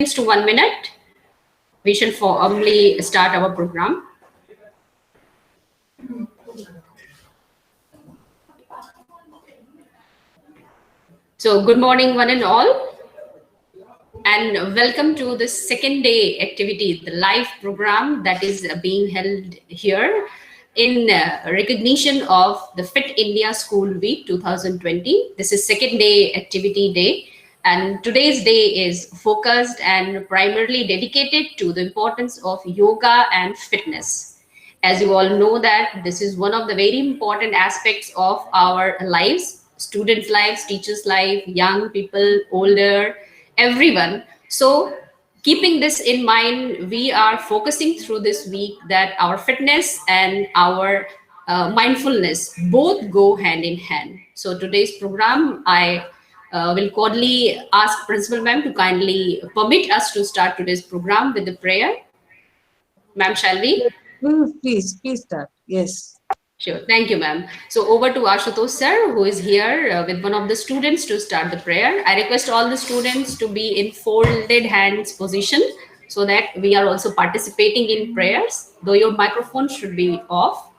To 1 minute, we shall formally start our program. So, good morning, one and all, and welcome to the second day activity, the live program that is being held here in recognition of the Fit India School Week 2020. This is second day activity day. And today's day is focused and primarily dedicated to the importance of yoga and fitness. As you all know that this is one of the very important aspects of our lives, students' lives, teachers' life, young people, older, everyone. So keeping this in mind, we are focusing through this week that our fitness and our mindfulness both go hand in hand. So today's program, I will cordially ask Principal Ma'am to kindly permit us to start today's program with the prayer. Ma'am, shall we? Please start. Yes. Sure. Thank you, ma'am. So over to Ashutosh sir, who is here with one of the students to start the prayer. I request all the students to be in folded hands position so that we are also participating in prayers, though your microphone should be off.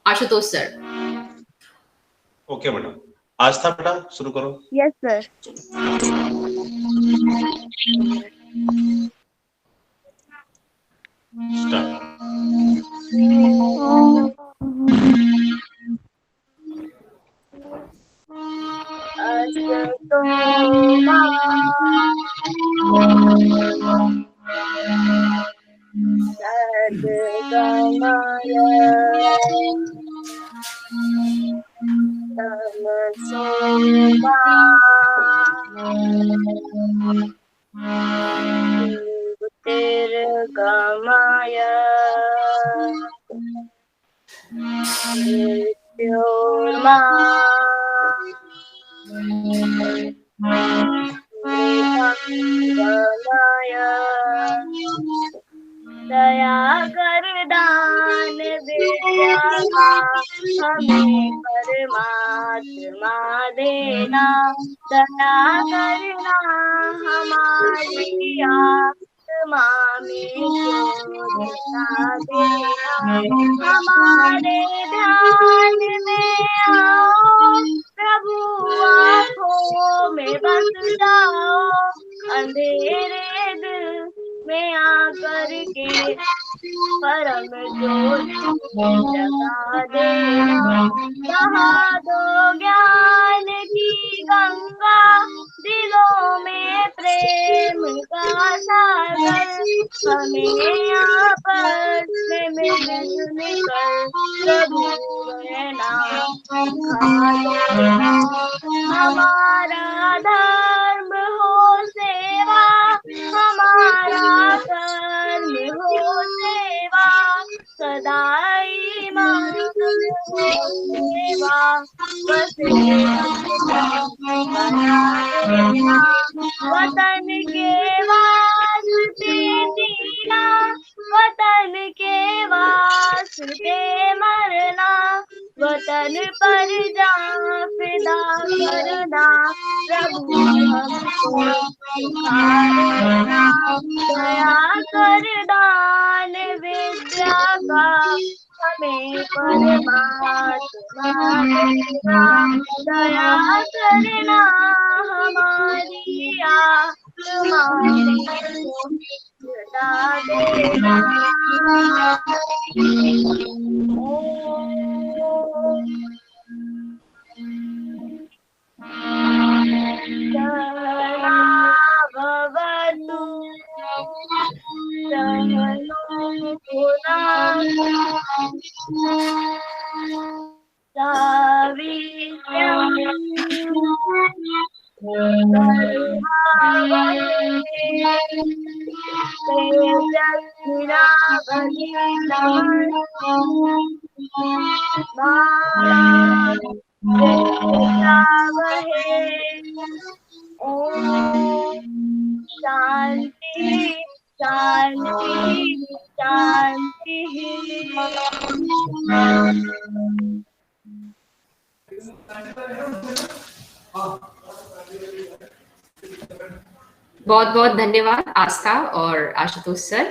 Ashutosh sir. Okay, madam. आस्था बेटा शुरू करो. Yes, sir. Start. दया कर दान विद्या का हमें परमात्मा देना, दया करना हमारी आत्मा में ज्योतिता देना, हमारे ध्यान में आओ प्रभु, आँखों में बस जाओ, अंधेरे दिल में आकर के परम ज्योति जगा देना, बहा दो ज्ञान की गंगा, दिलों में प्रेम का सागर, हमें आपस में मिलजुल कर प्रभु नाम सिखा देना, हमारा धर्म हो सेवा, हमारा कर्म हो सेवा, सदाई मानव हो सेवा, बस वतन के वास्ते जीना, वतन के वास्ते मरना, वतन पर जान फिदा करना, प्रभु हमको सिखा देना, दया कर दान विद्या का हमें परमात्मा देना, दया करना हमारी आत्मा में ज्योतिता देना. भवतु सहनो शांति शांति शांति. बहुत बहुत धन्यवाद आस्था और आशुतोष सर,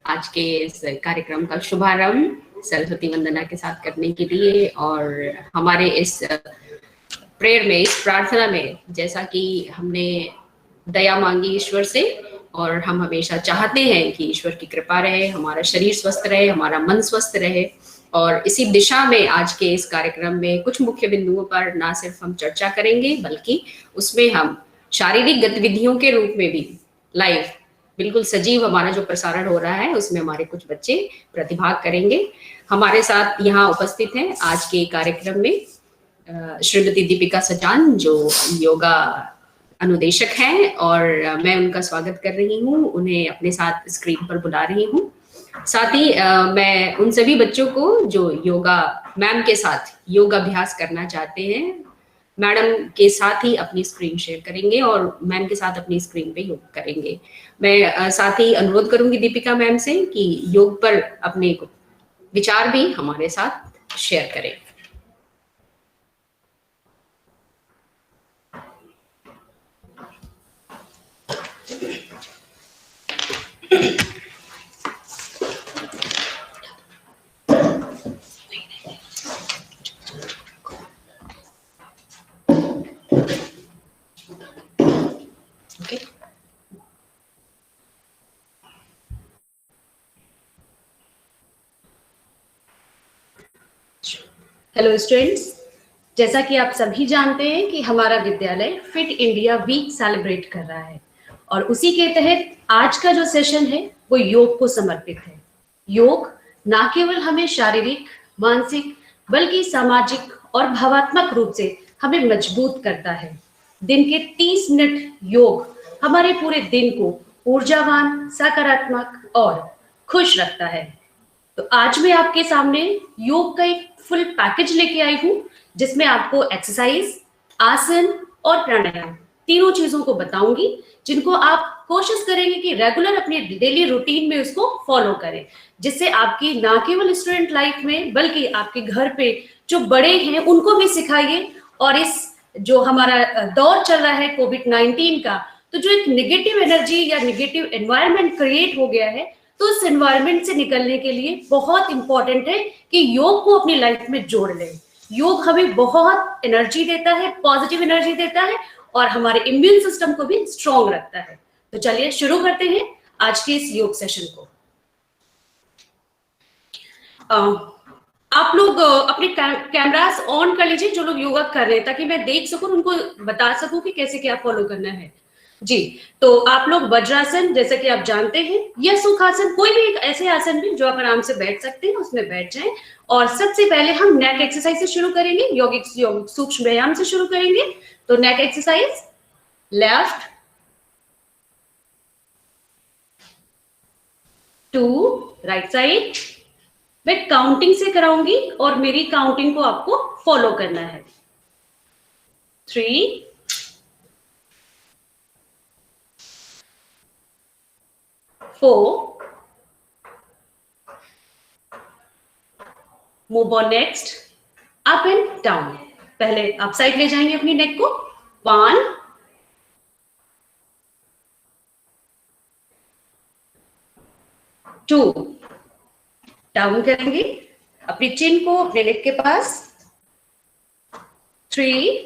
आज के इस कार्यक्रम का शुभारंभ सरस्वती वंदना के साथ करने के लिए। और हमारे इस प्रेयर में, इस प्रार्थना में, जैसा कि हमने दया मांगी ईश्वर से, और हम हमेशा चाहते हैं कि ईश्वर की कृपा रहे, हमारा शरीर स्वस्थ रहे, हमारा मन स्वस्थ रहे। और इसी दिशा में आज के इस कार्यक्रम में कुछ मुख्य बिंदुओं पर ना सिर्फ हम चर्चा करेंगे, बल्कि उसमें हम शारीरिक गतिविधियों के रूप में भी लाइव, बिल्कुल सजीव हमारा जो प्रसारण हो रहा है, उसमें हमारे कुछ बच्चे प्रतिभाग करेंगे। हमारे साथ यहाँ उपस्थित हैं आज के कार्यक्रम में श्रीमती दीपिका सचान, जो योगा अनुदेशक हैं, और मैं उनका स्वागत कर रही हूँ, उन्हें अपने साथ स्क्रीन पर बुला रही हूँ। साथ ही मैं उन सभी बच्चों को जो योगा मैम के साथ योगाभ्यास करना चाहते हैं, मैडम के साथ ही अपनी स्क्रीन शेयर करेंगे और मैम के साथ अपनी स्क्रीन पे योग करेंगे। मैं साथ ही अनुरोध करूंगी दीपिका मैम से कि योग पर अपने विचार भी हमारे साथ शेयर करें। हेलो स्टूडेंट्स, जैसा कि आप सभी जानते हैं कि हमारा विद्यालय फिट इंडिया वीक सेलिब्रेट कर रहा है, और उसी के तहत आज का जो सेशन है वो योग को समर्पित है। योग ना केवल हमें शारीरिक, मानसिक, बल्कि सामाजिक और भावात्मक रूप से हमें मजबूत करता है। दिन के 30 मिनट योग हमारे पूरे दिन को ऊर्जावान, सकारात्मक और खुश रखता है। तो आज मैं आपके सामने योग का एक फुल पैकेज लेके आई हूँ, जिसमें आपको एक्सरसाइज, आसन और प्राणायाम तीनों चीजों को बताऊंगी, जिनको आप कोशिश करेंगे कि रेगुलर अपने डेली रूटीन में उसको फॉलो करें, जिससे आपकी ना केवल स्टूडेंट लाइफ में बल्कि आपके घर पे जो बड़े हैं उनको भी सिखाइए। और इस जो हमारा दौर चल रहा है कोविड-19 का, तो जो एक नेगेटिव एनर्जी या नेगेटिव एनवायरनमेंट क्रिएट हो गया है, तो उस एनवायरनमेंट से निकलने के लिए बहुत इंपॉर्टेंट है कि योग को अपनी लाइफ में जोड़ लें। योग हमें बहुत एनर्जी देता है, पॉजिटिव एनर्जी देता है, और हमारे इम्यून सिस्टम को भी स्ट्रॉन्ग रखता है। तो चलिए शुरू करते हैं आज के इस योग सेशन को। आप लोग अपने कैमरास ऑन कर लीजिए, जो लोग योगा कर रहे हैं, ताकि मैं देख सकूं, उनको बता सकूं कि कैसे क्या फॉलो करना है। जी, तो आप लोग वज्रासन, जैसे कि आप जानते हैं, या सुखासन, कोई भी एक ऐसे आसन भी जो आप आराम से बैठ सकते हैं, उसमें बैठ जाएं। और सबसे पहले हम नेक एक्सरसाइज से शुरू करेंगे, यौगिक सूक्ष्म व्यायाम से शुरू करेंगे। तो नेक एक्सरसाइज, लेफ्ट 2, राइट साइड। मैं काउंटिंग से कराऊंगी और मेरी काउंटिंग को आपको फॉलो करना है। 3, 4, move on next, up and down. पहले अप साइड ले जाएंगे अपनी नेक को, 1, 2, डाउन करेंगे अपनी चिन को अपने नेक के पास, 3,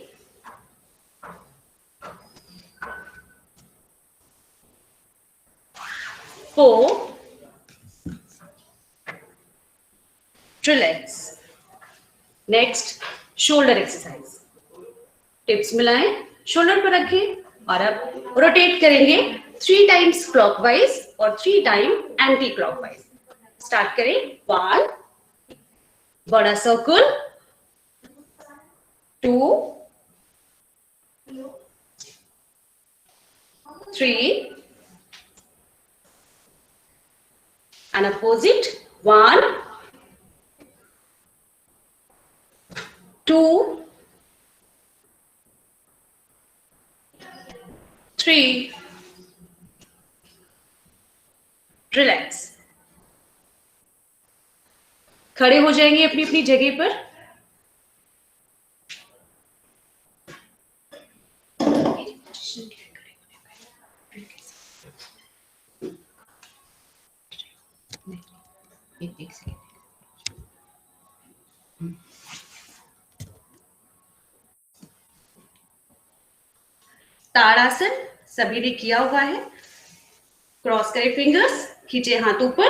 4, relax. Next shoulder exercise, tips मिलाएं, शोल्डर पर रखें और अब रोटेट करेंगे 3 टाइम्स क्लॉकवाइज और 3 टाइम एंटी क्लॉकवाइज। स्टार्ट करें, 1, बड़ा सर्कल, 2, 3, and opposite, 1, 2, 3, रिलैक्स। खड़े हो जाएंगे अपनी अपनी जगह पर। एक सेकेंड। ताड़ासन सभी ने किया हुआ है। क्रॉस करें फिंगर्स, खींचे हाथ ऊपर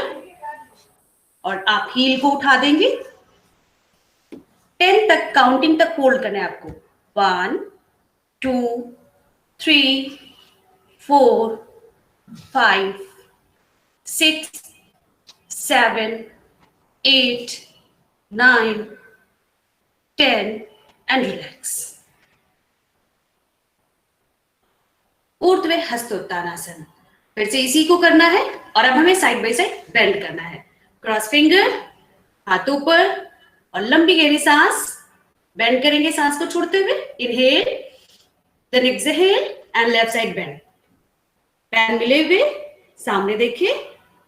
और आप हील को उठा देंगे। 10 तक काउंटिंग तक होल्ड करना है आपको। 1 2 3 4 5 6 7 8 9 10 एंड रिलैक्स। ऊर्ध्व हस्तोत्तानासन, फिर से इसी को करना है और अब हमें साइड बाय साइड बेंड करना है। क्रॉस फिंगर, हाथ ऊपर और लंबी गहरी सांस। बेंड करेंगे सांस को छोड़ते हुए। Inhale, then exhale and left side bend. पैर मिले हुए, सामने देखिए,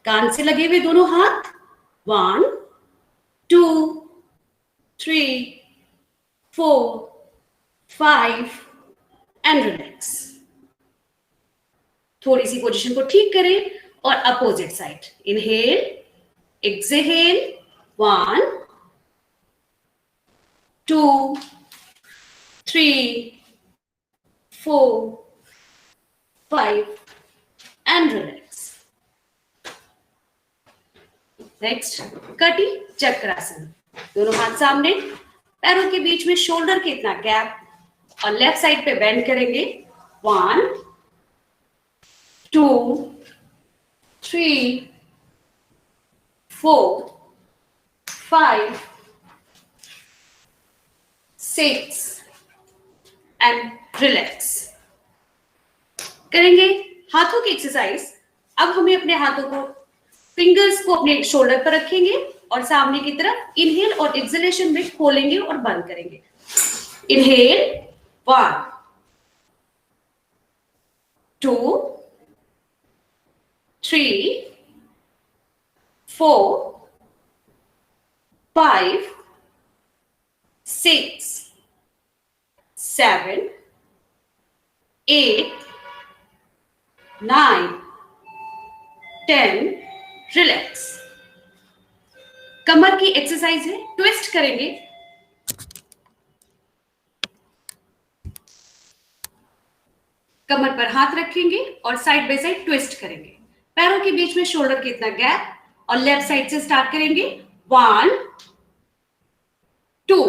कान से लगे हुए दोनों हाथ। 1 2 3 4 5 एंड रिलैक्स। थोड़ी सी पोजीशन को ठीक करें और opposite side. Inhale, exhale, 1 2 3 4 5 and relax. Next कटी चक्रासन। दोनों हाथ सामने, पैरों के बीच में शोल्डर के इतना गैप और लेफ्ट साइड पे बेंड करेंगे। 1 2 3 4 5 6 एंड रिलैक्स। करेंगे हाथों की एक्सरसाइज। अब हमें अपने हाथों को, फिंगर्स को अपने शोल्डर पर रखेंगे और सामने की तरफ इनहेल और एक्सहेलेशन में खोलेंगे और बंद करेंगे। Inhale 1 2 3 4 5 6 7 8 9 10 relax. कमर की एक्सरसाइज है, ट्विस्ट करेंगे। कमर पर हाथ रखेंगे और साइड बाय साइड ट्विस्ट करेंगे। पैरों के बीच में शोल्डर के इतना गैप और लेफ्ट साइड से स्टार्ट करेंगे। 1 2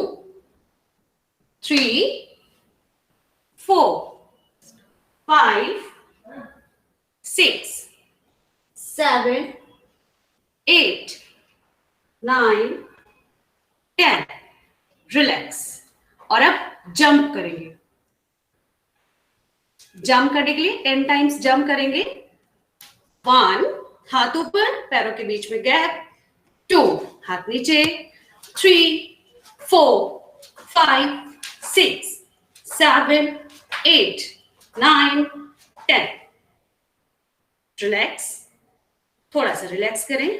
3 4 5 6 7 8 9 10 रिलैक्स। और अब जंप करेंगे। जंप करने के लिए 10 टाइम्स जंप करेंगे। 1 हाथ ऊपर, पैरों के बीच में गैप। 2 हाथ नीचे। 3 4 5 6 7 8 9 10 रिलैक्स। थोड़ा सा रिलैक्स करें,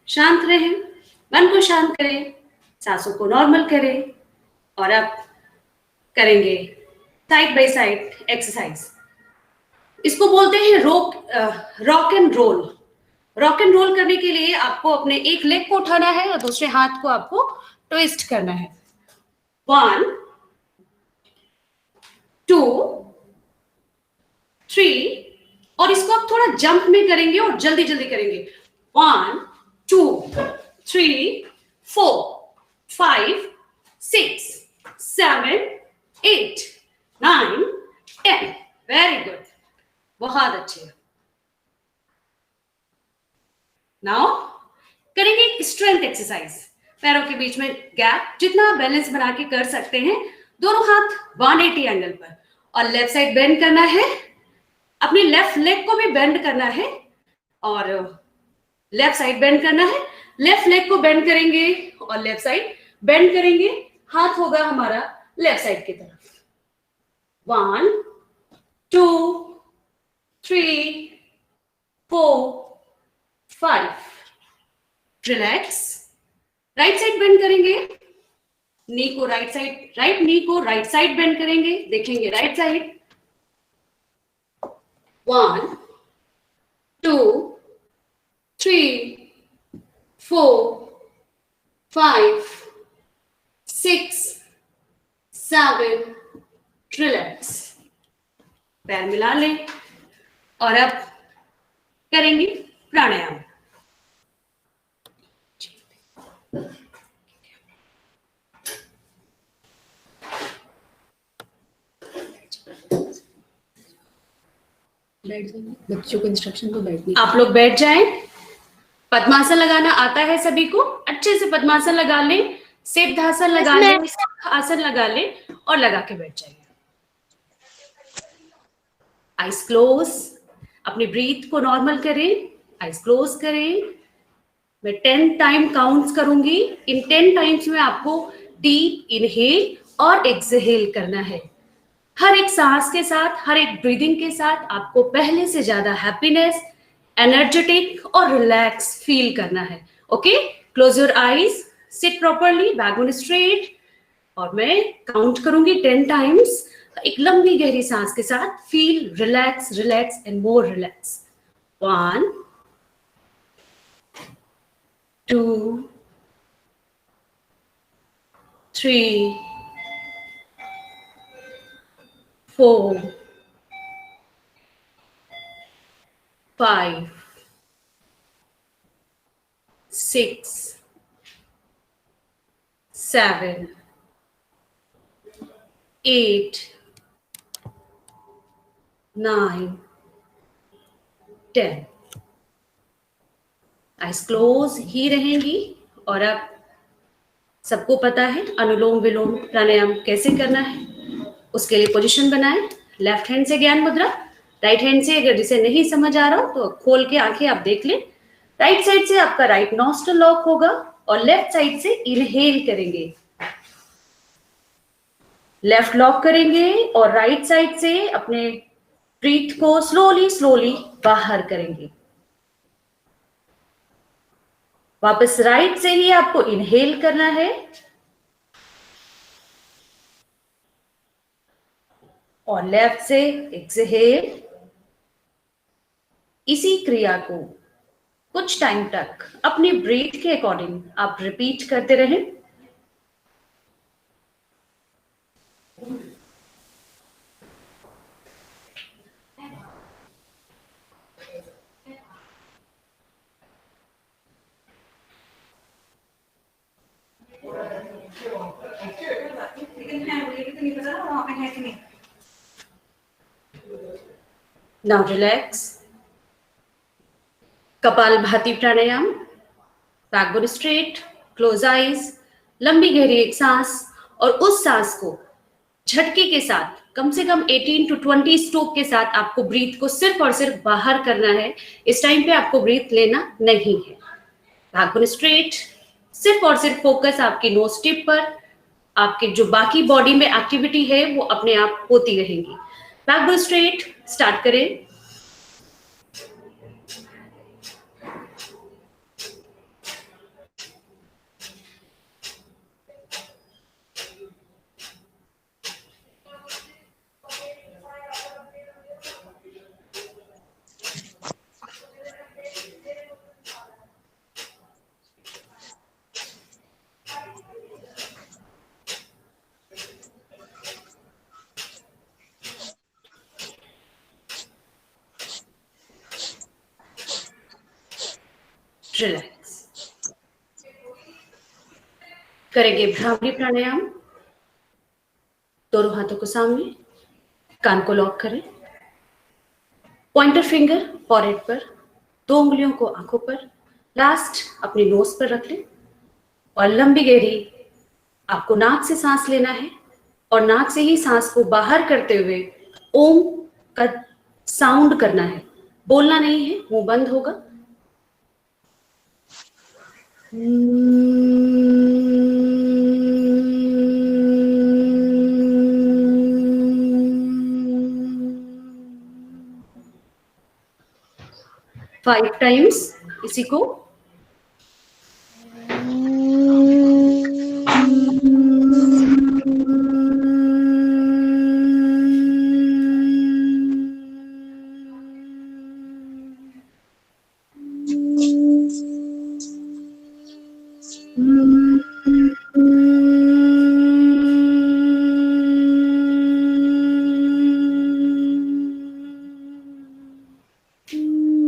शांत रहें, मन को शांत करें, सांसों को नॉर्मल करें। और अब करेंगे साइड बाय साइड एक्सरसाइज। इसको बोलते हैं rock and roll. Rock and roll करने के लिए आपको अपने एक लेग को उठाना है और दूसरे हाथ को आपको ट्विस्ट करना है। 1 2 3 और इसको आप थोड़ा जंप में करेंगे और जल्दी जल्दी करेंगे। 1 2 3 4 5 6 7 8 9 10 वेरी गुड, बहुत अच्छे। नाउ करेंगे स्ट्रेंथ एक्सरसाइज। पैरों के बीच में गैप, जितना आप बैलेंस बना के कर सकते हैं। दोनों हाथ 180 एंगल पर और लेफ्ट साइड बेंड करना है। अपने लेफ्ट लेग को भी बेंड करना है और लेफ्ट साइड बेंड करना है। लेफ्ट लेग को बेंड करेंगे और लेफ्ट साइड बेंड करेंगे। हाथ होगा हमारा लेफ्ट साइड की तरफ। 1 2 3 4 5 रिलैक्स। राइट साइड बेंड करेंगे। नी को राइट साइड, राइट नी को राइट साइड बेंड करेंगे। देखेंगे राइट साइड। 1 2 3 4 5, 6, 7, रिलैक्स। पैर मिला लें और अब करेंगे प्राणायाम। बच्चों को इंस्ट्रक्शन को बैठने आप लोग बैठ जाएं। पद्मासन लगाना आता है सभी को? अच्छे से पद्मासन लगा लें, सिद्धासन लगा Yes, लें, आसन लगा लें और लगा के बैठ जाइए। आइज क्लोज, अपनी ब्रीथ को नॉर्मल करें, आइज क्लोज करें। मैं 10 टाइम काउंट्स करूंगी। इन 10 टाइम्स में आपको डीप इनहेल और एक्सहेल करना है। हर एक सांस के साथ, हर एक ब्रीदिंग के साथ आपको पहले से ज्यादा हैप्पीनेस, एनर्जेटिक और रिलैक्स फील करना है। Okay, close your eyes, seat properly, backbone straight, और मैं काउंट करूंगी 10 टाइम्स। एक लंबी गहरी सांस के साथ feel relax, relax and more relax. 1, 2, 3, 4, 5, 6, 7, 8, 9, 10। Eyes close ही रहेंगी। और अब सबको पता है अनुलोम विलोम प्राणायाम कैसे करना है। उसके लिए पोजीशन बनाएं। लेफ्ट हैंड से ज्ञान मुद्रा, राइट हैंड से अगर जिसे नहीं समझ आ रहा हो तो खोल के आंखें आप देख लें। राइट साइड से आपका राइट नॉस्ट्रल लॉक होगा और लेफ्ट साइड से इनहेल करेंगे। लेफ्ट लॉक करेंगे और राइट साइड से अपने ब्रीथ को स्लोली स्लोली बाहर करेंगे। वापस राइट से ही आपको इनहेल करना है और लेफ्ट से एक्सहेल। इसी क्रिया को कुछ टाइम तक अपनी ब्रीथ के अकॉर्डिंग आप रिपीट करते रहें। Now relax. कपालभाति प्राणायाम, बैकबोन स्ट्रेट, क्लोज आईज, लंबी गहरी एक सांस और उस सांस को झटके के साथ कम से कम 18 to 20 स्ट्रोक के साथ आपको ब्रीथ को सिर्फ और सिर्फ बाहर करना है। इस टाइम पे आपको ब्रीथ लेना नहीं है। बैकबोन स्ट्रेट, सिर्फ और सिर्फ फोकस आपकी नोज टिप पर। आपके जो बाकी बॉडी में एक्टिविटी है वो अपने आप होती रहेंगी। बैकबोन स्ट्रेट, स्टार्ट करें। रिलैक्स करेंगे भ्रामरी प्राणायाम। दोनों हाथों को सामने, कान को लॉक करें, पॉइंटर फिंगर फॉरहेड पर, 2 उंगलियों को आंखों पर, लास्ट अपनी नोज पर रख लें और लंबी गहरी आपको नाक से सांस लेना है और नाक से ही सांस को बाहर करते हुए ओम का साउंड करना है। बोलना नहीं है, मुंह बंद होगा। फाइव टाइम्स इसी को।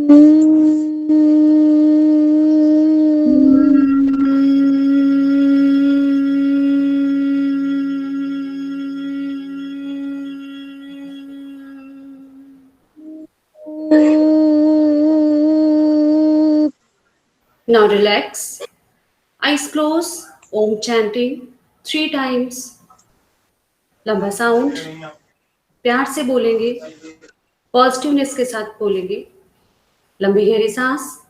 Now relax. Eyes closed. Om chanting 3 times. लंबा साउंड प्यार से बोलेंगे, पॉजिटिवनेस के साथ बोलेंगे. लंबी गहरी सांस.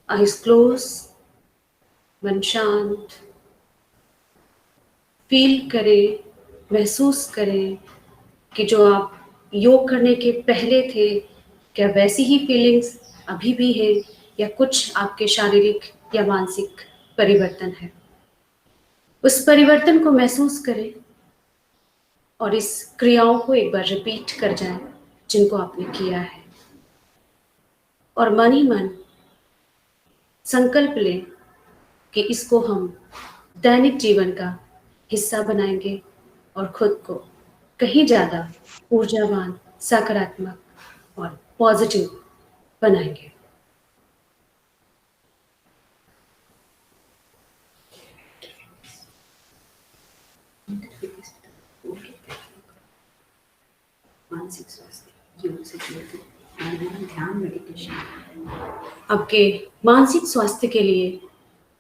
Eyes closed, मन शांत. फील करें, महसूस करें कि जो आप योग करने के पहले थे, क्या वैसी ही फीलिंग्स अभी भी है या कुछ आपके शारीरिक या मानसिक परिवर्तन है. उस परिवर्तन को महसूस करें और इस क्रियाओं को एक बार रिपीट कर जाएं जिनको आपने किया है. और मन ही मन संकल्प लें कि इसको हम दैनिक जीवन का हिस्सा बनाएंगे और खुद को कहीं ज़्यादा ऊर्जावान, सकारात्मक और पॉजिटिव बनाएंगे. मानसिक स्वास्थ्य, योग से जुड़े ध्यान, मेडिटेशन. आपके मानसिक स्वास्थ्य के लिए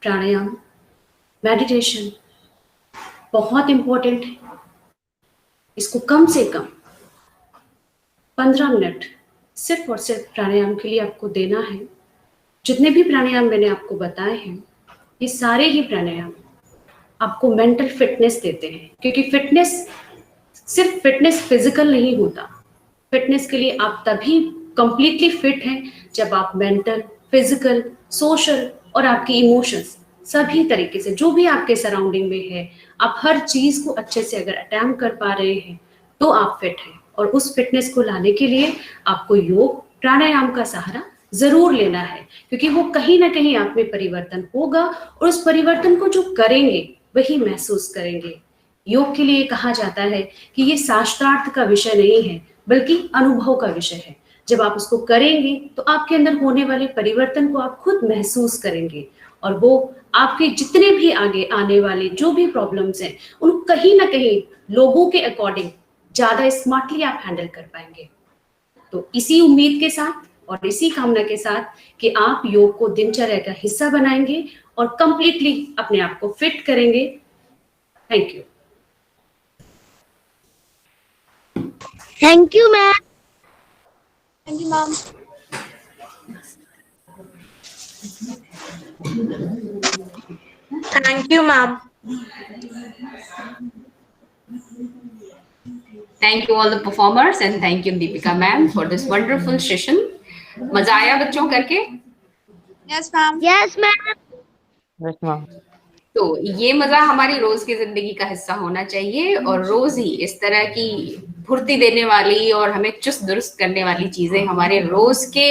प्राणायाम, मेडिटेशन बहुत इम्पोर्टेंट है. इसको कम से कम 15 मिनट सिर्फ और सिर्फ प्राणायाम के लिए आपको देना है. जितने भी प्राणायाम मैंने आपको बताए हैं, ये सारे ही प्राणायाम आपको मेंटल फिटनेस देते हैं, क्योंकि फिटनेस सिर्फ फिटनेस फिजिकल नहीं होता. फिटनेस के लिए आप तभी कंप्लीटली फिट हैं जब आप मेंटल, फिजिकल, सोशल और आपके इमोशंस सभी तरीके से जो भी आपके सराउंडिंग में है, आप हर चीज को अच्छे से अगर अटेम्प्ट कर पा रहे हैं तो आप फिट हैं. और उस फिटनेस को लाने के लिए आपको योग, प्राणायाम का सहारा जरूर लेना है, क्योंकि वो कहीं ना कहीं आप में परिवर्तन होगा और उस परिवर्तन को जो करेंगे वही महसूस करेंगे. योग के लिए कहा जाता है कि ये शास्त्रार्थ का विषय नहीं है, बल्कि अनुभव का विषय है. जब आप उसको करेंगे तो आपके अंदर होने वाले परिवर्तन को आप खुद महसूस करेंगे और वो आपके जितने भी आगे आने वाले जो भी प्रॉब्लम्स हैं, उन कहीं ना कहीं लोगों के अकॉर्डिंग ज्यादा स्मार्टली आप हैंडल कर पाएंगे. तो इसी उम्मीद के साथ और इसी कामना के साथ कि आप योग को दिनचर्या का हिस्सा बनाएंगे और कंप्लीटली अपने आप को फिट करेंगे. Thank you. Thank you ma'am. Thank you ma'am. Thank you, ma'am. Thank you all the performers and thank you Deepika ma'am for this wonderful session. मजा आया बच्चों करके? Yes, ma'am. Yes ma'am. Yes, ma'am. तो ये मजा हमारी रोज की जिंदगी का हिस्सा होना चाहिए और रोज ही इस तरह की फुर्ती देने वाली और हमें चुस्त दुरुस्त करने वाली चीजें हमारे रोज के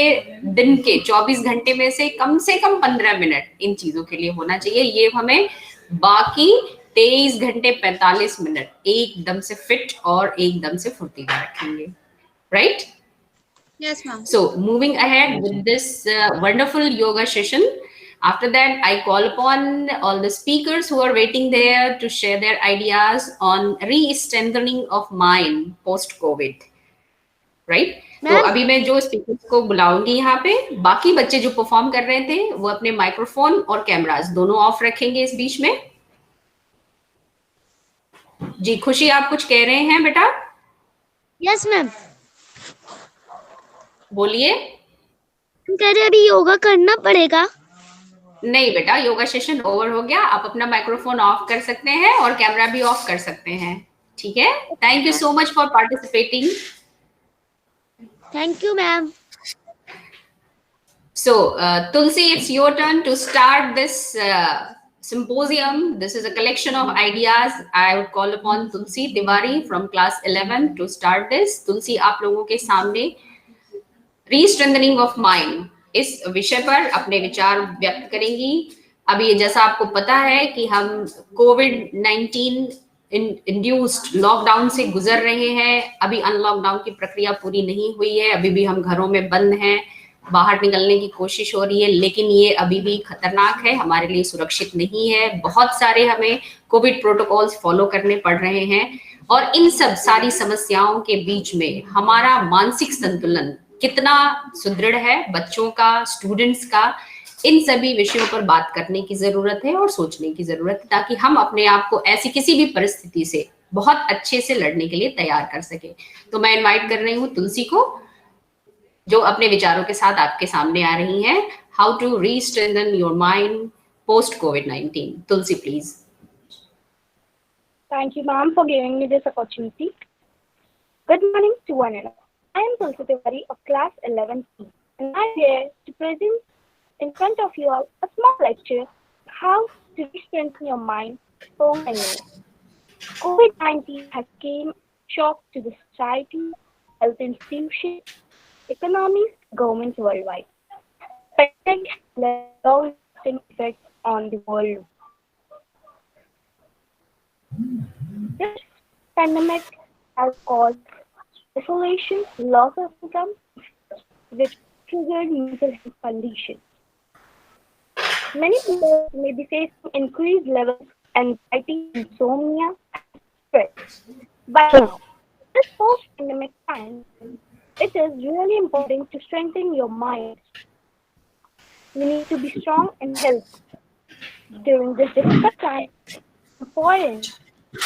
दिन के 24 घंटे में से कम 15 मिनट इन चीजों के लिए होना चाहिए. ये हमें बाकी 23 घंटे 45 मिनट एकदम से फिट और एकदम से फुर्तीला रखेंगे. Right? Yes, ma'am. So moving ahead with this wonderful yoga session, after that I call upon all the speakers who are waiting there to share their ideas on re-strengthening of mind post COVID. Right? तो अभी मैं जो speakers को बुलाऊंगी यहाँ पे, बाकी बच्चे जो परफॉर्म कर रहे थे वो अपने माइक्रोफोन और कैमरास दोनों ऑफ रखेंगे इस बीच में. जी खुशी, आप कुछ कह रहे हैं बेटा? Yes ma'am. बोलिए। कह रहे अभी योगा करना पड़ेगा। नहीं बेटा, योगा सेशन ओवर हो गया, आप अपना माइक्रोफोन ऑफ कर सकते हैं और कैमरा भी ऑफ कर सकते हैं। ठीक है, thank you so much for participating. Thank you ma'am. So, Tulsi, it's your turn to start this symposium. This is a collection of ideas. I would call upon Tulsi Tiwari from class 11 to start this. Tulsi, आप लोगों के सामने रीस्ट्रेंथनिंग of mind इस विषय पर अपने विचार व्यक्त करेंगी। अभी जैसा आपको पता है कि हम कोविड-19 इंड्यूस्ड लॉकडाउन से गुजर रहे हैं। अभी अनलॉकडाउन की प्रक्रिया पूरी नहीं हुई है, अभी भी हम घरों में बंद हैं, बाहर निकलने की कोशिश हो रही है, लेकिन ये अभी भी खतरनाक है, हमारे लिए सुरक्षित नहीं है। बहुत सारे हमें कोविड प्रोटोकॉल्स फॉलो करने पड़ रहे हैं और इन सब सारी समस्याओं के बीच में हमारा मानसिक संतुलन कितना सुदृढ़ है, बच्चों का, स्टूडेंट्स का, इन सभी विषयों पर बात करने की जरूरत है और सोचने की जरूरत है, ताकि हम अपने आप को ऐसी किसी भी परिस्थिति से बहुत अच्छे से लड़ने के लिए तैयार कर सके। तो मैं इनवाइट कर रही हूँ तुलसी को, जो अपने विचारों के साथ आपके सामने आ रही हैं। How to restrengthen your mind post कोविड-19। Tulsi please. Thank you, ma'am, for giving me this opportunity. Good morning to one and all. I am Tulsi Tiwari of class 11C, and I am here to present in front of you all a small lecture how to strengthen your mind for anywhere. COVID-19 has came shock to the society, health institutions, economies, governments worldwide. Pandemic has led long-lasting effects on the world. This pandemic has caused isolation, loss of income, which triggered mental health conditions. Many people may be facing increased levels of anxiety, insomnia, and stress. But now, this post-pandemic time, it is really important to strengthen your mind. You need to be strong and healthy. During this difficult time, it's important to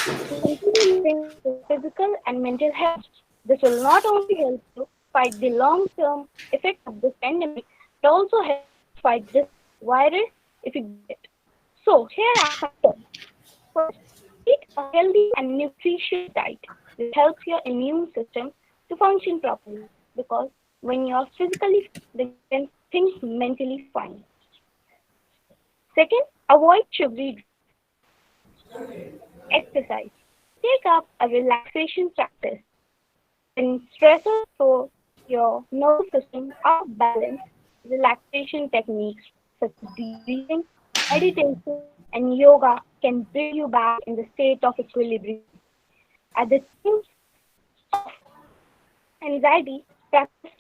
continue your physical and mental health. This will not only help you fight the long-term effects of this pandemic, but also help fight this virus if you get it. So, here are some tips. First, eat a healthy and nutritious diet. This helps your immune system to function properly, because when you are physically fit, then you can think mentally fine. Second, avoid sugary drinks. Exercise. Take up a relaxation practice. When stressors throw your nervous system off balance, relaxation techniques such as deep breathing, meditation, and yoga can bring you back in the state of equilibrium. At the time of anxiety, practice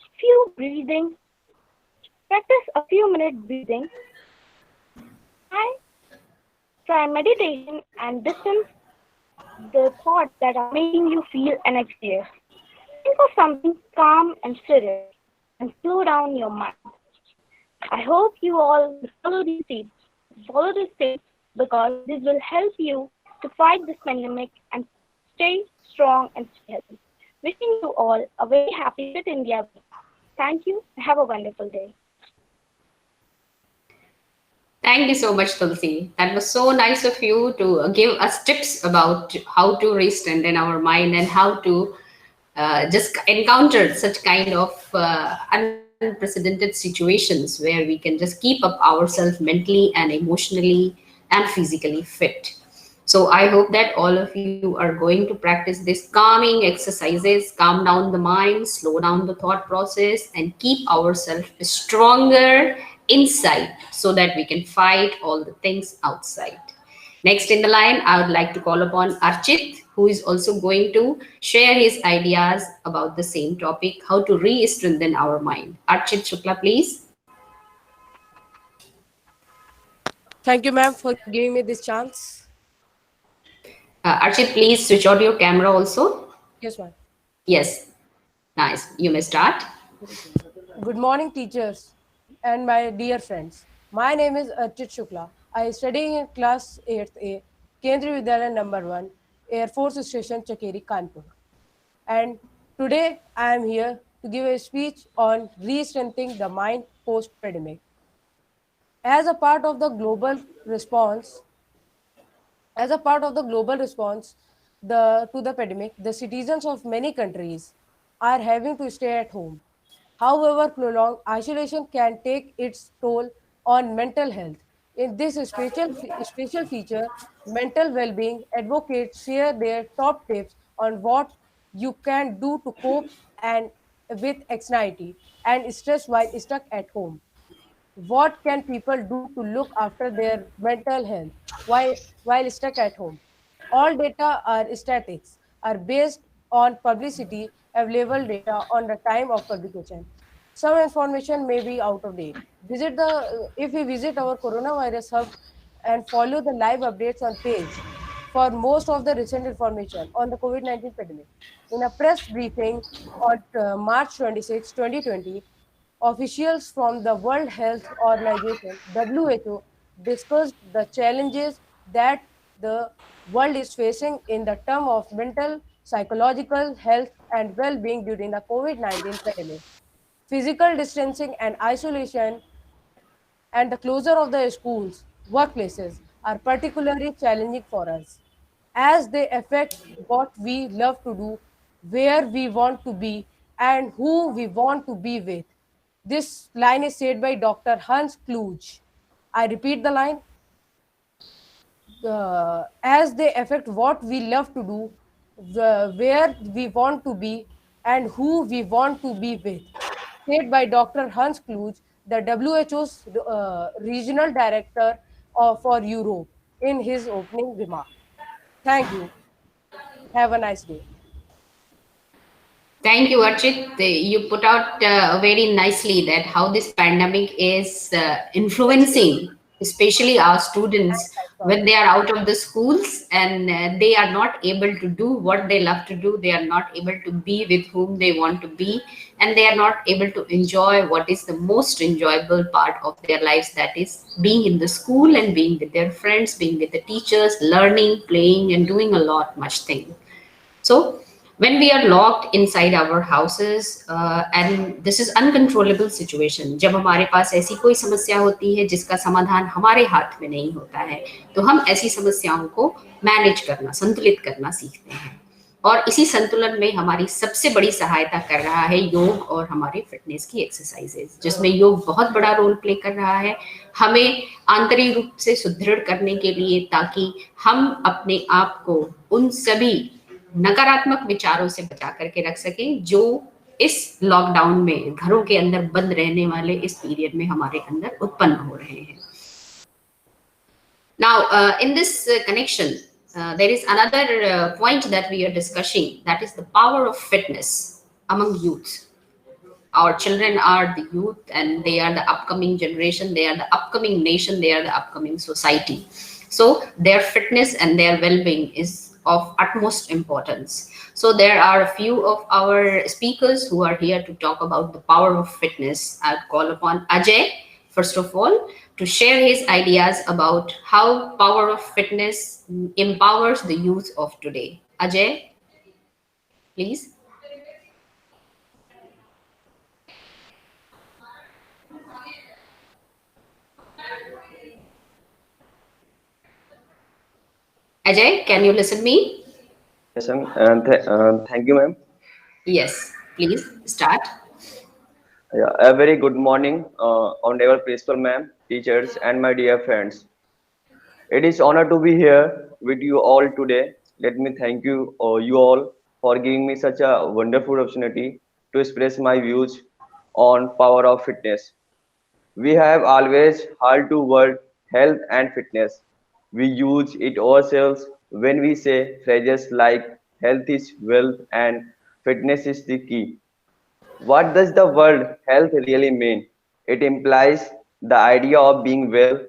a few minutes breathing. Try meditation and distance the thoughts that are making you feel anxious. Think of something calm and serious and slow down your mind. I hope you all follow these tips because this will help you to fight this pandemic and stay strong and stay healthy. Wishing you all a very happy Fit India Week. Thank you. Have a wonderful day. Thank you so much, Tulsi. That was so nice of you to give us tips about how to re-strengthen our mind and how to just encounter such kind of unprecedented situations where we can just keep up ourselves mentally and emotionally and physically fit. So I hope that all of you are going to practice this calming exercises, calm down the mind, slow down the thought process, and keep ourselves stronger inside so that we can fight all the things outside. Next in the line, I would like to call upon Archit, who is also going to share his ideas about the same topic, how to re-strengthen our mind. Archit Shukla, please. Thank you, ma'am, for giving me this chance. Archit, please switch on your camera also. Yes, ma'am. Yes. Nice. You may start. Good morning, teachers and my dear friends. My name is Archit Shukla. I am studying in class 8th A, Kendriya Vidyalaya number 1, Air Force Station, Chakeri, Kanpur. And Today, I am here to give a speech on re-strengthening the mind post-pandemic. As a part of the global response, to the pandemic, the citizens of many countries are having to stay at home. However, prolonged isolation can take its toll on mental health. In this special feature, mental well-being advocates share their top tips on what you can do to cope and with anxiety and stress while stuck at home. What can people do to look after their mental health while stuck at home? All data are statics, are based on publicity, available data on the time of publication. Some information may be out of date. If we visit our coronavirus hub and follow the live updates on page for most of the recent information on the COVID-19 pandemic. In a press briefing on March 26, 2020, officials from the World Health Organization, WHO, discussed the challenges that the world is facing in the term of mental, psychological health and well-being during the COVID-19 pandemic. Physical distancing and isolation and the closure of the schools, workplaces are particularly challenging for us as they affect what we love to do, where we want to be, and who we want to be with. This line is said by Dr. Hans Kluge. I repeat the line. As they affect what we love to do, where we want to be, and who we want to be with. Said by Dr. Hans Kluge, the WHO's regional director for Europe, in his opening remark. Thank you. Have a nice day. Thank you, Archit. You put out very nicely that how this pandemic is influencing, especially our students, when they are out of the schools and they are not able to do what they love to do. They are not able to be with whom they want to be, and they are not able to enjoy what is the most enjoyable part of their lives, that is being in the school and being with their friends, being with the teachers, learning, playing, and doing a lot much thing. So when we are locked inside our houses and this is uncontrollable situation, जब हमारे पास ऐसी कोई समस्या होती है जिसका समाधान हमारे हाथ में नहीं होता है, तो हम ऐसी समस्याओं को मैनेज करना, संतुलित करना सीखते हैं। और इसी संतुलन में हमारी सबसे बड़ी सहायता कर रहा है योग और हमारे फिटनेस की एक्सरसाइजेज, जिसमें योग बहुत बड़ा रोल प्ले कर रहा है हमें आंतरिक रूप से सुदृढ़ करने के लिए, ताकि हम अपने आप को उन सभी नकारात्मक विचारों से बचा करके रख सकें जो इस लॉकडाउन में घरों के अंदर बंद रहने वाले इस पीरियड में हमारे अंदर उत्पन्न हो रहे हैं। Now, in this connection, there is another point that we are discussing, that is the power of fitness among youth. Our children are the youth, and they are the upcoming generation, they are the upcoming nation, they are the upcoming society. So their fitness and their well-being is of utmost importance. So there are a few of our speakers who are here to talk about the power of fitness. I'll call upon Ajay, first of all, to share his ideas about how power of fitness empowers the youth of today. Ajay, please. Ajay, can you listen me? Yes, ma'am. Thank you, ma'am. Yes, please start. Yeah, a very good morning, honorable principal, ma'am, teachers, and my dear friends. It is honor to be here with you all today. Let me thank you, you all, for giving me such a wonderful opportunity to express my views on power of fitness. We have always heard the word health and fitness. We use it ourselves when we say phrases like health is wealth and fitness is the key. What does the word health really mean? It implies the idea of being well.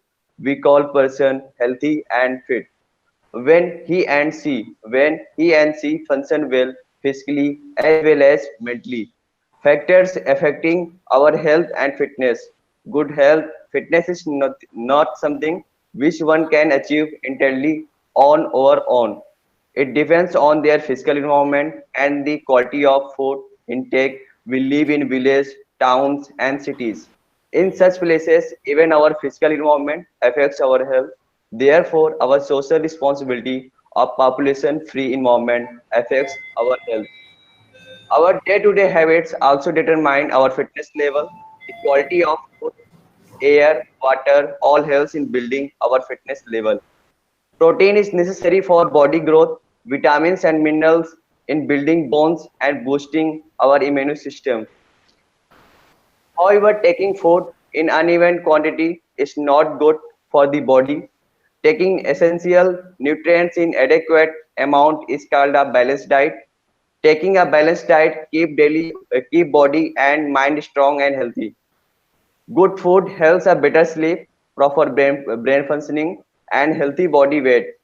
We call person healthy and fit. When he and she function well physically as well as mentally. Factors affecting our health and fitness. Good health, fitness is not something which one can achieve entirely on our own. It depends on their physical environment and the quality of food intake. We live in villages, towns, and cities. In such places, even our physical environment affects our health. Therefore, our social responsibility of population-free environment affects our health. Our day-to-day habits also determine our fitness level. The quality of food, air, water, all helps in building our fitness level. Protein is necessary for body growth, vitamins and minerals in building bones and boosting our immune system. However, taking food in uneven quantity is not good for the body. Taking essential nutrients in adequate amount is called a balanced diet. Taking a balanced diet keep body and mind strong and healthy. Good food helps a better sleep, proper brain functioning, and healthy body weight.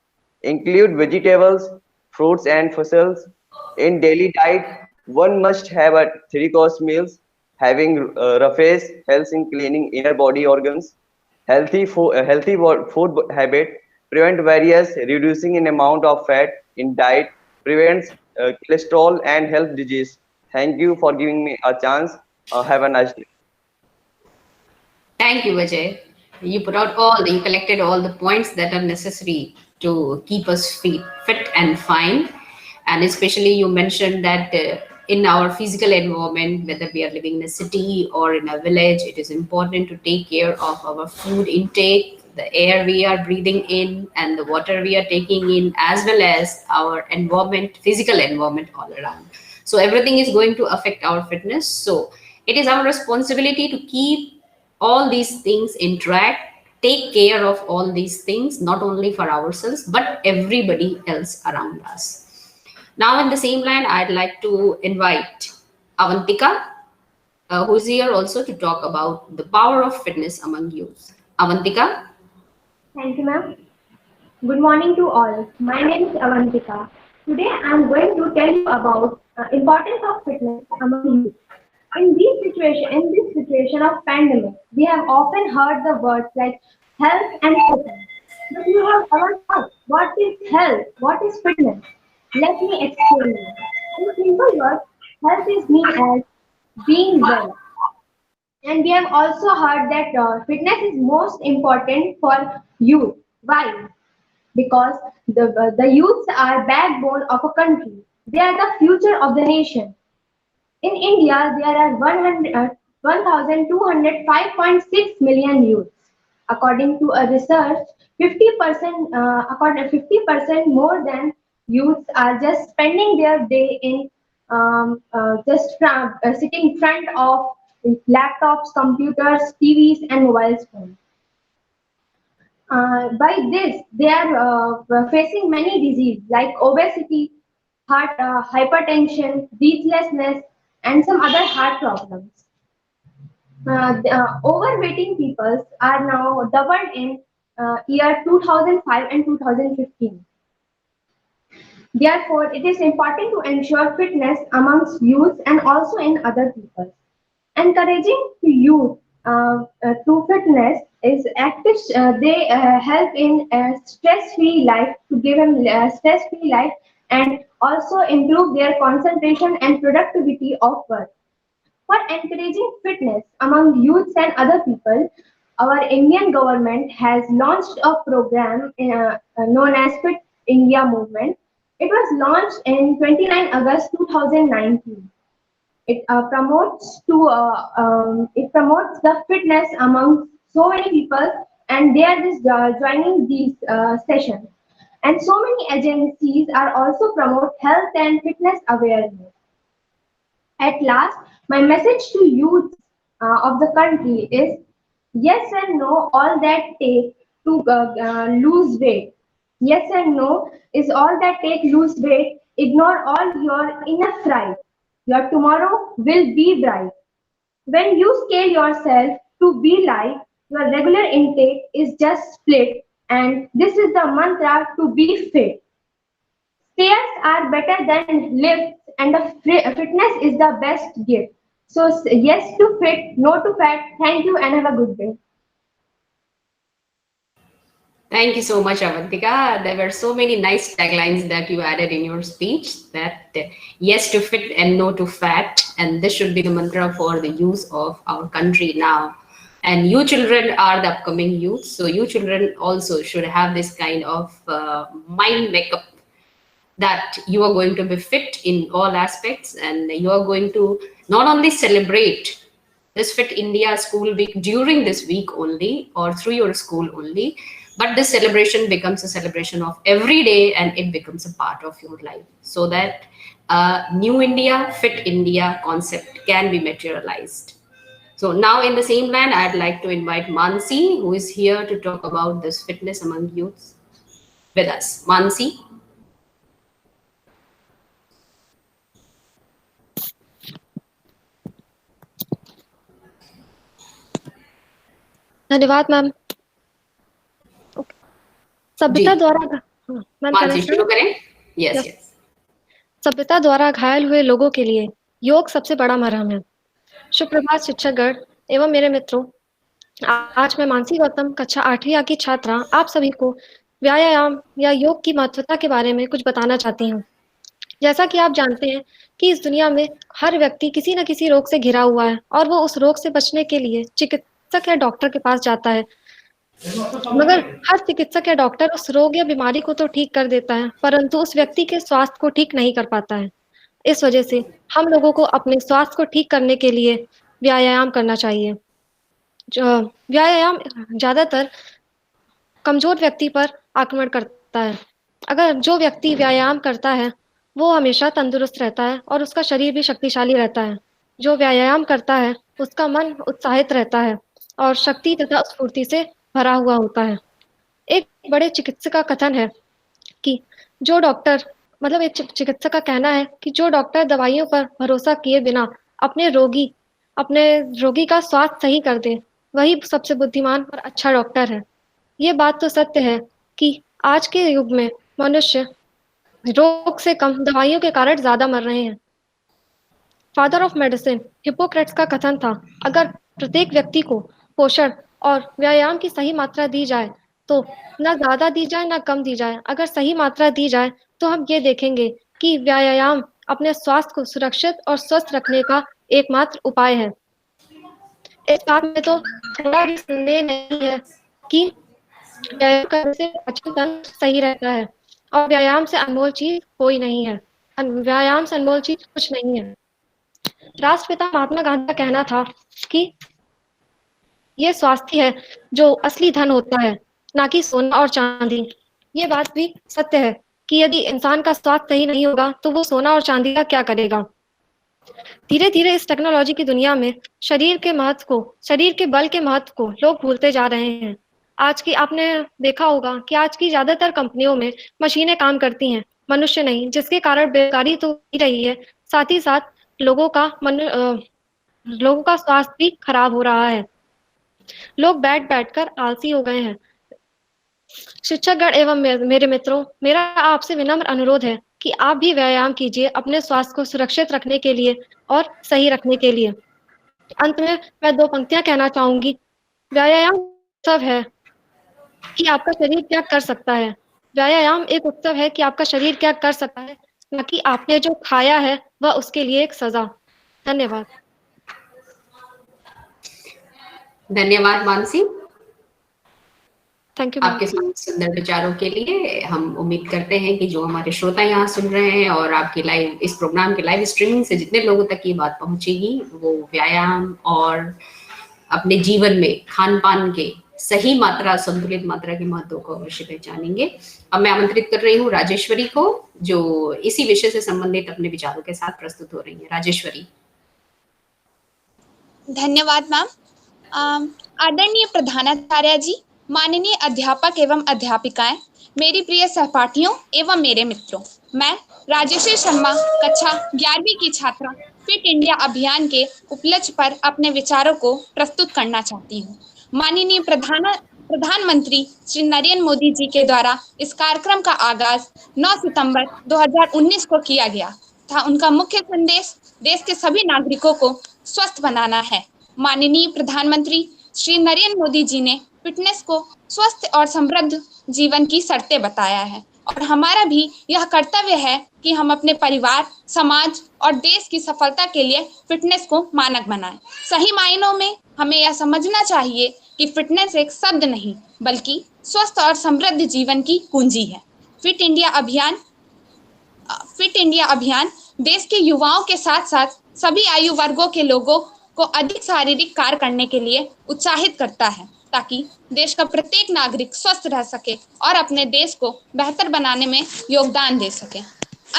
Include vegetables, fruits, and fossils. In daily diet, one must have a three-course meals. Having roughage helps in cleaning inner body organs. Food habit prevent various reducing in amount of fat in diet, prevents cholesterol and health disease. Thank you for giving me a chance. Have a nice day. Thank you, Vijay. You collected all the points that are necessary to keep us fit and fine. And especially you mentioned that in our physical environment, whether we are living in a city or in a village, it is important to take care of our food intake, the air we are breathing in, and the water we are taking in, as well as our environment, physical environment all around. So everything is going to affect our fitness. So it is our responsibility to keep all these things in track, take care of all these things, not only for ourselves but everybody else around us. Now in the same line, I'd like to invite Avantika, who's here also to talk about the power of fitness among youth. Avantika. Thank you, ma'am. Good morning to all. My name is Avantika. Today I am going to tell you about importance of fitness among youth. In this situation of pandemic, we have often heard the words like health and fitness. But you have ever thought, what is health? What is fitness? Let me explain you. In simple words, health is mean as being well. And we have also heard that fitness is most important for youth. Why? Because the youths are backbone of a country. They are the future of the nation. In India, there are 1,205.6 million youths. According to a research, 50% more than youths are just spending their day in sitting in front of laptops, computers, TVs, and mobile phones. By this, they are facing many diseases like obesity, hypertension, breathlessness, and some other heart problems. Overweighting people are now doubled in year 2005 and 2015. Therefore, it is important to ensure fitness amongst youth and also in other people. Encouraging youth to fitness is active. They help in stress-free life, to give them stress-free life, and also improve their concentration and productivity of work. For encouraging fitness among youths and other people, our Indian government has launched a program known as Fit India Movement. It was launched in 29 August 2019. It promotes the fitness among so many people, and they are just joining these sessions. And so many agencies are also promote health and fitness awareness. At last, my message to youth of the country is yes and no, all that take to lose weight. Yes and no is all that take lose weight. Ignore all your inner fright. Your tomorrow will be bright. When you scale yourself to be light, your regular intake is just split, and this is the mantra to be fit. Stairs are better than lifts, and fitness is the best gift. So yes to fit, no to fat. Thank you and have a good day. Thank you so much, Avantika. There were so many nice taglines that you added in your speech, that yes to fit and no to fat. And this should be the mantra for the youth of our country now. And you children are the upcoming youth. So you children also should have this kind of mind makeup, that you are going to be fit in all aspects, and you are going to not only celebrate this Fit India School Week during this week only or through your school only, but this celebration becomes a celebration of every day, and it becomes a part of your life, so that New India, Fit India concept can be materialized. So now in the same line, I'd like to invite Mansi, who is here to talk about this fitness among youths with us. Mansi. धन्यवाद ma'am. सभ्यता जी। द्वारा ma'am Mansi शुरू करें। Yes Yes. Yes. सभ्यता द्वारा घायल हुए लोगों के लिए योग सबसे बड़ा मरहम है। सुप्रभात शिक्षकगण एवं मेरे मित्रों, आज मैं मानसी गौतम कक्षा 8वीं A की छात्रा आप सभी को व्यायाम या योग की महत्वता के बारे में कुछ बताना चाहती हूँ। जैसा कि आप जानते हैं कि इस दुनिया में हर व्यक्ति किसी न किसी रोग से घिरा हुआ है और वो उस रोग से बचने के लिए चिकित्सक या डॉक्टर के पास जाता है। मगर हर चिकित्सक या डॉक्टर उस रोग या बीमारी को तो ठीक कर देता है, परंतु उस व्यक्ति के स्वास्थ्य को ठीक नहीं कर पाता है। इस वजह से हम लोगों को अपने स्वास्थ्य को ठीक करने के लिए व्यायाम करना चाहिए। व्यायाम ज्यादातर कमजोर व्यक्ति पर आक्रमण करता है। अगर जो व्यक्ति व्यायाम करता है वो हमेशा तंदुरुस्त रहता है और उसका शरीर भी शक्तिशाली रहता है। जो व्यायाम करता है उसका मन उत्साहित रहता है और शक्ति तथा स्फूर्ति से भरा हुआ होता है। एक बड़े चिकित्सक का कथन है कि जो डॉक्टर एक चिकित्सक का कहना है कि जो डॉक्टर दवाइयों पर भरोसा किए बिना अपने रोगी का स्वास्थ्य सही कर दे, वही सबसे बुद्धिमान और अच्छा डॉक्टर है। ये बात तो सत्य है कि आज के युग में मनुष्य रोग से कम दवाइयों के कारण ज्यादा मर रहे हैं। फादर ऑफ मेडिसिन हिप्पोक्रेट्स का कथन था, अगर प्रत्येक व्यक्ति को पोषण और व्यायाम की सही मात्रा दी जाए तो ना ज्यादा दी जाए ना कम दी जाए, अगर सही मात्रा दी जाए तो हम ये देखेंगे कि व्यायाम अपने स्वास्थ्य को सुरक्षित और स्वस्थ रखने का एकमात्र उपाय है। इस बात में तो थोड़ा भी संदेह नहीं है कि व्यायाम करने से पाचन तंत्र सही रहता है और व्यायाम से अनमोल चीज कोई नहीं है। व्यायाम से अनमोल चीज कुछ नहीं है। राष्ट्रपिता महात्मा गांधी का कहना था कि ये स्वास्थ्य है जो असली धन होता है, ना कि सोना और चांदी। ये बात भी सत्य है कि यदि इंसान का स्वास्थ्य सही नहीं होगा तो वो सोना और चांदी का क्या करेगा। धीरे धीरे इस टेक्नोलॉजी की दुनिया में शरीर के बल के महत्व को लोग भूलते जा रहे हैं। आज की आपने देखा होगा कि आज की ज्यादातर कंपनियों में मशीनें काम करती हैं, मनुष्य नहीं, जिसके कारण बेकारी तो ही रही है, साथ ही साथ लोगों का स्वास्थ्य भी खराब हो रहा है। लोग बैठकर आलसी हो गए हैं। शिक्षकगण एवं मेरे मित्रों, मेरा आपसे विनम्र अनुरोध है कि आप भी व्यायाम कीजिए अपने स्वास्थ्य को सुरक्षित रखने के लिए और सही रखने के लिए। अंत में मैं 2 पंक्तियां कहना चाहूंगी। व्यायाम उत्सव है कि आपका शरीर क्या कर सकता है। व्यायाम एक उत्सव है कि आपका शरीर क्या कर सकता है, न कि आपने जो खाया है वह उसके लिए एक सजा। धन्यवाद। धन्यवाद मानसी, थैंक यू। आपके सुंदर विचारों के लिए। हम उम्मीद करते हैं कि जो हमारे श्रोता यहाँ सुन रहे हैं और आपकी इस प्रोग्राम के लाइव स्ट्रीमिंग से जितने लोगों तक ये बात पहुंचेगी, वो व्यायाम और अपने जीवन में खान पान के सही मात्रा, संतुलित मात्रा के महत्व को अवश्य पहचानेंगे। अब मैं आमंत्रित कर रही हूँ राजेश्वरी को, जो इसी विषय से संबंधित अपने विचारों के साथ प्रस्तुत हो रही है। राजेश्वरी। धन्यवाद मैम। आदरणीय प्रधानाचार्य जी, माननीय अध्यापक एवं अध्यापिकाएं, मेरी प्रिय सहपाठियों एवं मेरे मित्रों, मैं राजेश्वरी शर्मा कक्षा 11वीं की छात्रा फिट इंडिया अभियान के उपलक्ष्य पर अपने विचारों को प्रस्तुत करना चाहती हूँ। माननीय प्रधानमंत्री श्री नरेंद्र मोदी जी के द्वारा इस कार्यक्रम का आगाज 9 सितंबर 2019 को किया गया था। उनका मुख्य संदेश देश के सभी नागरिकों को स्वस्थ बनाना है। माननीय प्रधानमंत्री श्री नरेंद्र मोदी जी ने फिटनेस को स्वस्थ और समृद्ध जीवन की शर्तें बताया है और हमारा भी यह कर्तव्य है कि हम अपने परिवार, समाज और देश की सफलता के लिए फिटनेस को मानक बनाएं। सही मायनों में हमें यह समझना चाहिए कि फिटनेस एक शब्द नहीं बल्कि स्वस्थ और समृद्ध जीवन की कुंजी है। फिट इंडिया अभियान देश के युवाओं के साथ साथ सभी आयु वर्गों के लोगों को अधिक शारीरिक कार्य करने के लिए उत्साहित करता है ताकि देश का प्रत्येक नागरिक स्वस्थ रह सके और अपने देश को बेहतर बनाने में योगदान दे सके।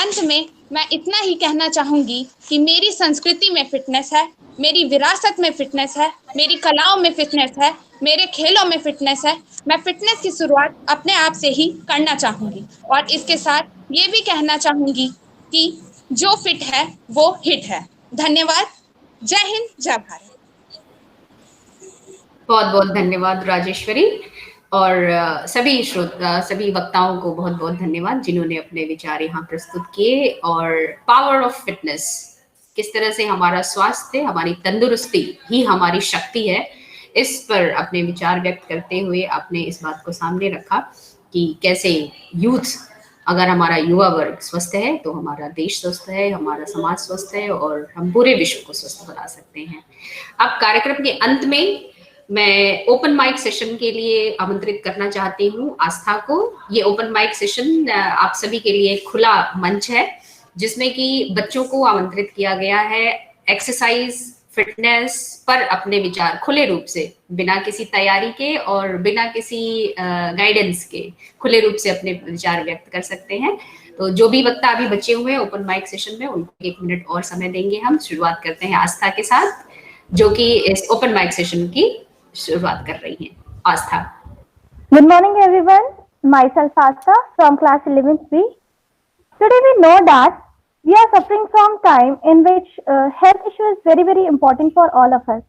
अंत में मैं इतना ही कहना चाहूंगी कि मेरी संस्कृति में फिटनेस है, मेरी विरासत में फिटनेस है, मेरी कलाओं में फिटनेस है, मेरे खेलों में फिटनेस है। मैं फिटनेस की शुरुआत अपने आप से ही करना चाहूंगी और इसके साथ ये भी कहना चाहूंगी कि जो फिट है वो हिट है। धन्यवाद। जय हिंद, जय भारत। बहुत बहुत धन्यवाद राजेश्वरी और सभी वक्ताओं को बहुत बहुत धन्यवाद जिन्होंने अपने विचार यहाँ प्रस्तुत किए और पावर ऑफ फिटनेस, किस तरह से हमारा स्वास्थ्य, हमारी तंदुरुस्ती ही हमारी शक्ति है, इस पर अपने विचार व्यक्त करते हुए आपने इस बात को सामने रखा कि कैसे यूथ, अगर हमारा युवा वर्ग स्वस्थ है तो हमारा देश स्वस्थ है, हमारा समाज स्वस्थ है और हम पूरे विश्व को स्वस्थ बना सकते हैं। अब कार्यक्रम के अंत में मैं ओपन माइक सेशन के लिए आमंत्रित करना चाहती हूँ आस्था को। ये ओपन माइक सेशन आप सभी के लिए खुला मंच है जिसमें कि बच्चों को आमंत्रित किया गया है एक्सरसाइज, फिटनेस पर अपने विचार खुले रूप से, बिना किसी तैयारी के और बिना किसी गाइडेंस के खुले रूप से अपने विचार व्यक्त कर सकते हैं। तो जो भी वक्ता अभी बचे हुए हैं ओपन माइक सेशन में, उनको 1 मिनट और समय देंगे। हम शुरुआत करते हैं आस्था के साथ जो कि इस ओपन माइक सेशन की शुरुआत कर रही हैं। आस्था। Good morning everyone. Myself Astha from class 11th B. Today we know that we are suffering from time in which health issue is very, very important for all of us.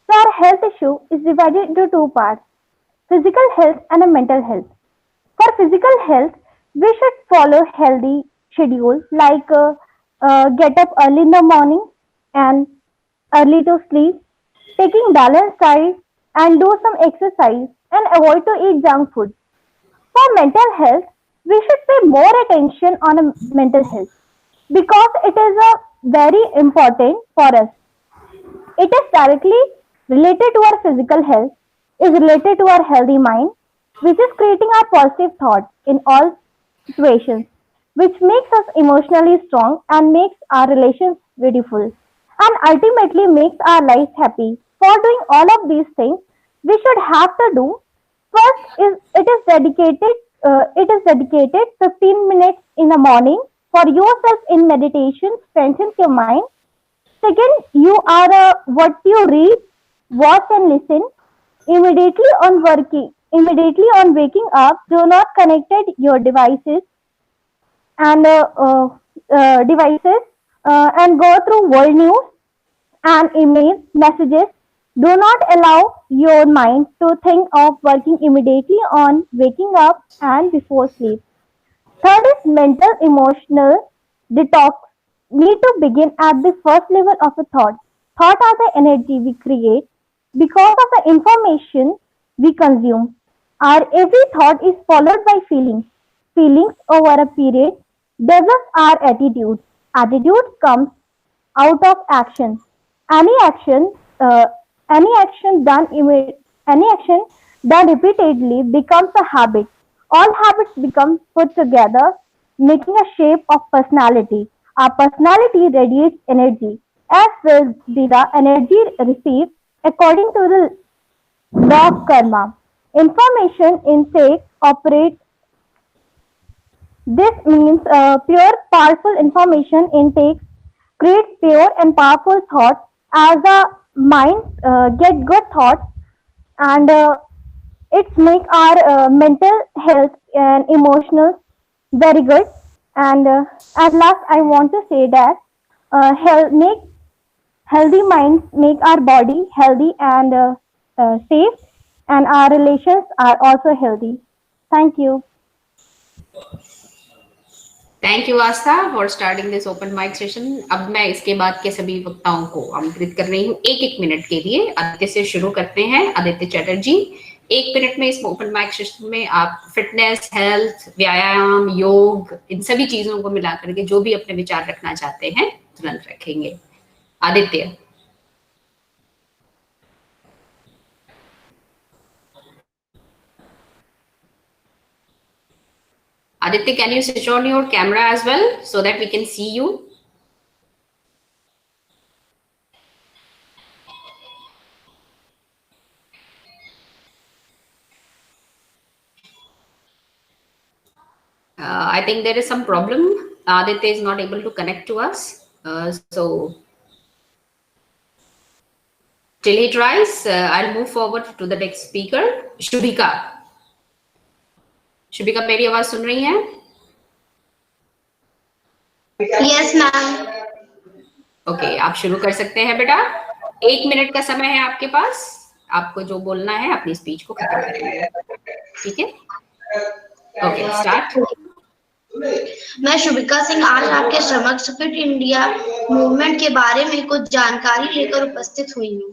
So our health issue is divided into 2 parts, physical health and a mental health. For physical health, we should follow healthy schedule like get up early in the morning and early to sleep, taking balanced diet and do some exercise and avoid to eat junk food. For mental health, we should pay more attention on a mental health because it is very important for us. It is directly related to our physical health, is related to our healthy mind, which is creating our positive thoughts in all situations, which makes us emotionally strong and makes our relations beautiful and ultimately makes our lives happy. For doing all of these things, we should have to do. First, it is dedicated 15 minutes in the morning for yourself in meditation, strengthens your mind. Second, you are what you read, watch and listen. Immediately on waking up, do not connect your devices and go through world news and email messages. Do not allow your mind to think of working immediately on waking up and before sleep. Third is mental emotional detox. Need to begin at the first level of a thought. Thought are the energy we create because of the information we consume. Our every thought is followed by feelings. Feelings over a period develops our attitude. Attitude comes out of action. Any action done repeatedly becomes a habit. All habits become put together, making a shape of personality. Our personality radiates energy, as will be the energy received according to the law of karma. Information intake operates. This means pure, powerful information intake creates pure and powerful thoughts. As the mind get good thoughts and it make our mental health and emotional very good. And at last I want to say that healthy minds make our body healthy and safe, and our relations are also healthy. Thank you. Thank you Aastha for starting this open mic session. अब मैं इसके बाद के सभी वक्ताओं को आमंत्रित कर रही हूँ 1-1 मिनट के लिए। आदित्य से शुरू करते हैं। आदित्य चटर्जी, 1 मिनट में इस ओपन माइक सेशन में आप फिटनेस, हेल्थ, व्यायाम, योग, इन सभी चीजों को मिला करके जो भी अपने विचार रखना चाहते हैं तुरंत रखेंगे। Aditya. Aditya, can you switch on your camera as well so that we can see you? I think there is some problem. Aditya is not able to connect to us. So till he tries, I'll move forward to the next speaker, Shubhika. Shubhika, मेरी आवाज सुन रही हैं? Yes ma'am. Okay, आप शुरू कर सकते हैं बेटा। 1 मिनट का समय है आपके पास। आपको जो बोलना है अपनी स्पीच को खत्म करेंगे, ठीक है? Okay, start. मैं शुभिका सिंह आज आपके समक्ष फिट इंडिया मूवमेंट के बारे में कुछ जानकारी लेकर उपस्थित हुई हूँ।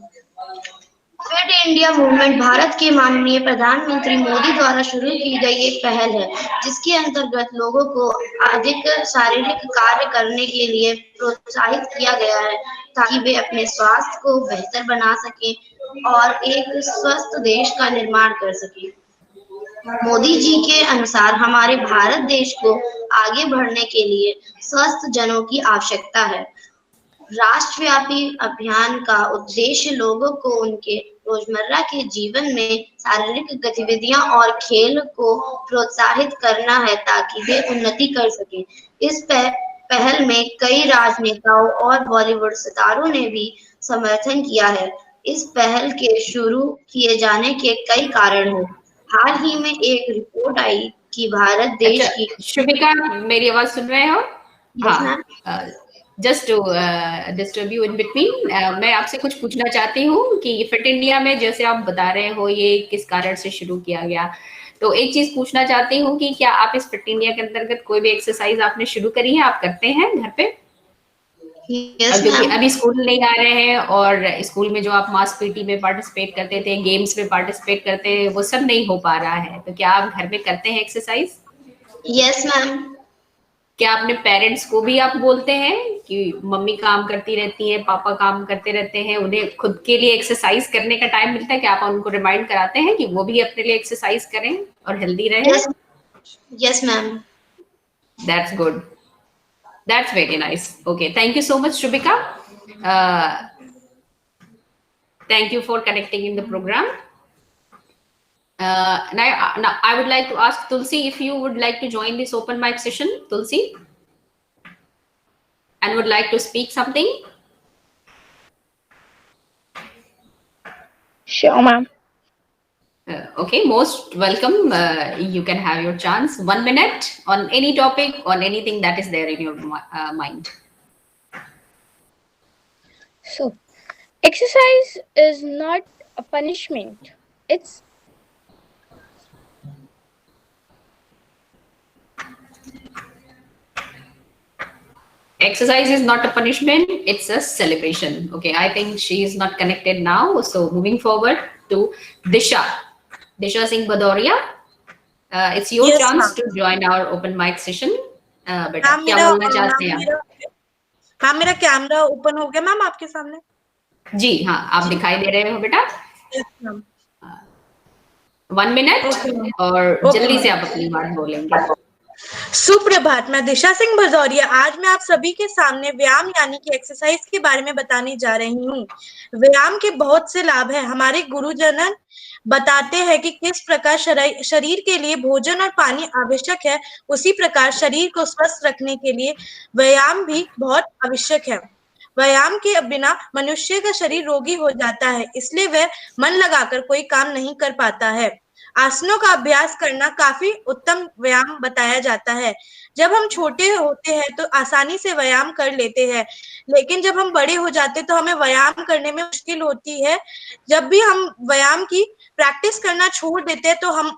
फिट इंडिया मूवमेंट भारत के माननीय प्रधानमंत्री मोदी द्वारा शुरू की गई एक पहल है, जिसके अंतर्गत लोगों को अधिक शारीरिक कार्य करने के लिए प्रोत्साहित किया गया है, ताकि वे अपने स्वास्थ्य को बेहतर बना सकें और एक स्वस्थ देश का निर्माण कर सकें। मोदी जी के अनुसार हमारे भारत देश को आगे बढ़ने के लिए स्वस्थ जनों की आवश्यकता है। राष्ट्रव्यापी अभियान का उद्देश्य लोगों को उनके रोजमर्रा के जीवन में शारीरिक गतिविधियां और खेल को प्रोत्साहित करना है, ताकि वे उन्नति कर सकें। इस पहल में कई राजनेताओं और बॉलीवुड सितारों ने भी समर्थन किया है। इस पहल के शुरू किए जाने के कई कारण हैं। हाल ही में एक रिपोर्ट आई कि भारत देश की। शुभिका, मेरी आवाज सुन रहे हो? हाँ, just to disturb you in between, मैं आपसे कुछ पूछना चाहती हूँ कि फिट इंडिया में जैसे आप बता रहे हो ये किस कारण से शुरू किया गया, तो एक चीज पूछना चाहती हूँ कि क्या आप इस फिट इंडिया के अंतर्गत कोई भी एक्सरसाइज आपने शुरू करी है, आप करते हैं घर पे? अभी स्कूल नहीं आ रहे हैं और स्कूल में जो आप मास पीटी में पार्टिसिपेट करते थे, गेम्स में पार्टिसिपेट करते थे, वो सब नहीं हो पा रहा है, तो क्या आप घर में करते हैं एक्सरसाइज? Yes ma'am. क्या अपने पेरेंट्स को भी आप बोलते हैं कि मम्मी काम करती रहती हैं, पापा काम करते रहते हैं, उन्हें खुद के लिए एक्सरसाइज करने का टाइम मिलता है, क्या आप उनको रिमाइंड कराते हैं कि वो भी अपने लिए एक्सरसाइज करें और हेल्दी रहें? Yes ma'am. That's good, that's very nice. Okay, thank you so much Shubhika, thank you for connecting in the programme. Now I would like to ask Tulsi if you would like to join this open mic session, Tulsi, and would like to speak something. Sure, ma'am. Okay, most welcome. You can have your chance. 1 minute on any topic, on anything that is there in your mind. So, exercise is not a punishment. It's Exercise is not a punishment, it's a celebration. Okay, I think she is not connected now. So moving forward to Disha. Disha Singh Bhadoria. It's your chance to join our open mic session. बेटा क्या बोलना चाहते हैं आप? हाँ, मेरा camera open हो गया मैम आपके सामने। जी हाँ, आप दिखाई दे रहे हो बेटा। 1 मिनट और जल्दी से आप अपनी बात बोलेंगे। सुप्रभात, मैं दिशा सिंह भदौरिया आज मैं आप सभी के सामने व्यायाम यानी कि एक्सरसाइज के बारे में बताने जा रही हूँ। व्यायाम के बहुत से लाभ हैं। हमारे गुरुजन बताते हैं कि किस प्रकार शरीर के लिए भोजन और पानी आवश्यक है, उसी प्रकार शरीर को स्वस्थ रखने के लिए व्यायाम भी बहुत आवश्यक है। व्यायाम के बिना मनुष्य का शरीर रोगी हो जाता है, इसलिए वह मन लगाकर कोई काम नहीं कर पाता है। आसनों का अभ्यास करना काफी उत्तम व्यायाम बताया जाता है। जब हम छोटे होते हैं तो आसानी से व्यायाम कर लेते हैं, लेकिन जब हम बड़े हो जाते हैं तो हमें व्यायाम करने में मुश्किल होती है। जब भी हम व्यायाम की प्रैक्टिस करना छोड़ देते हैं तो हम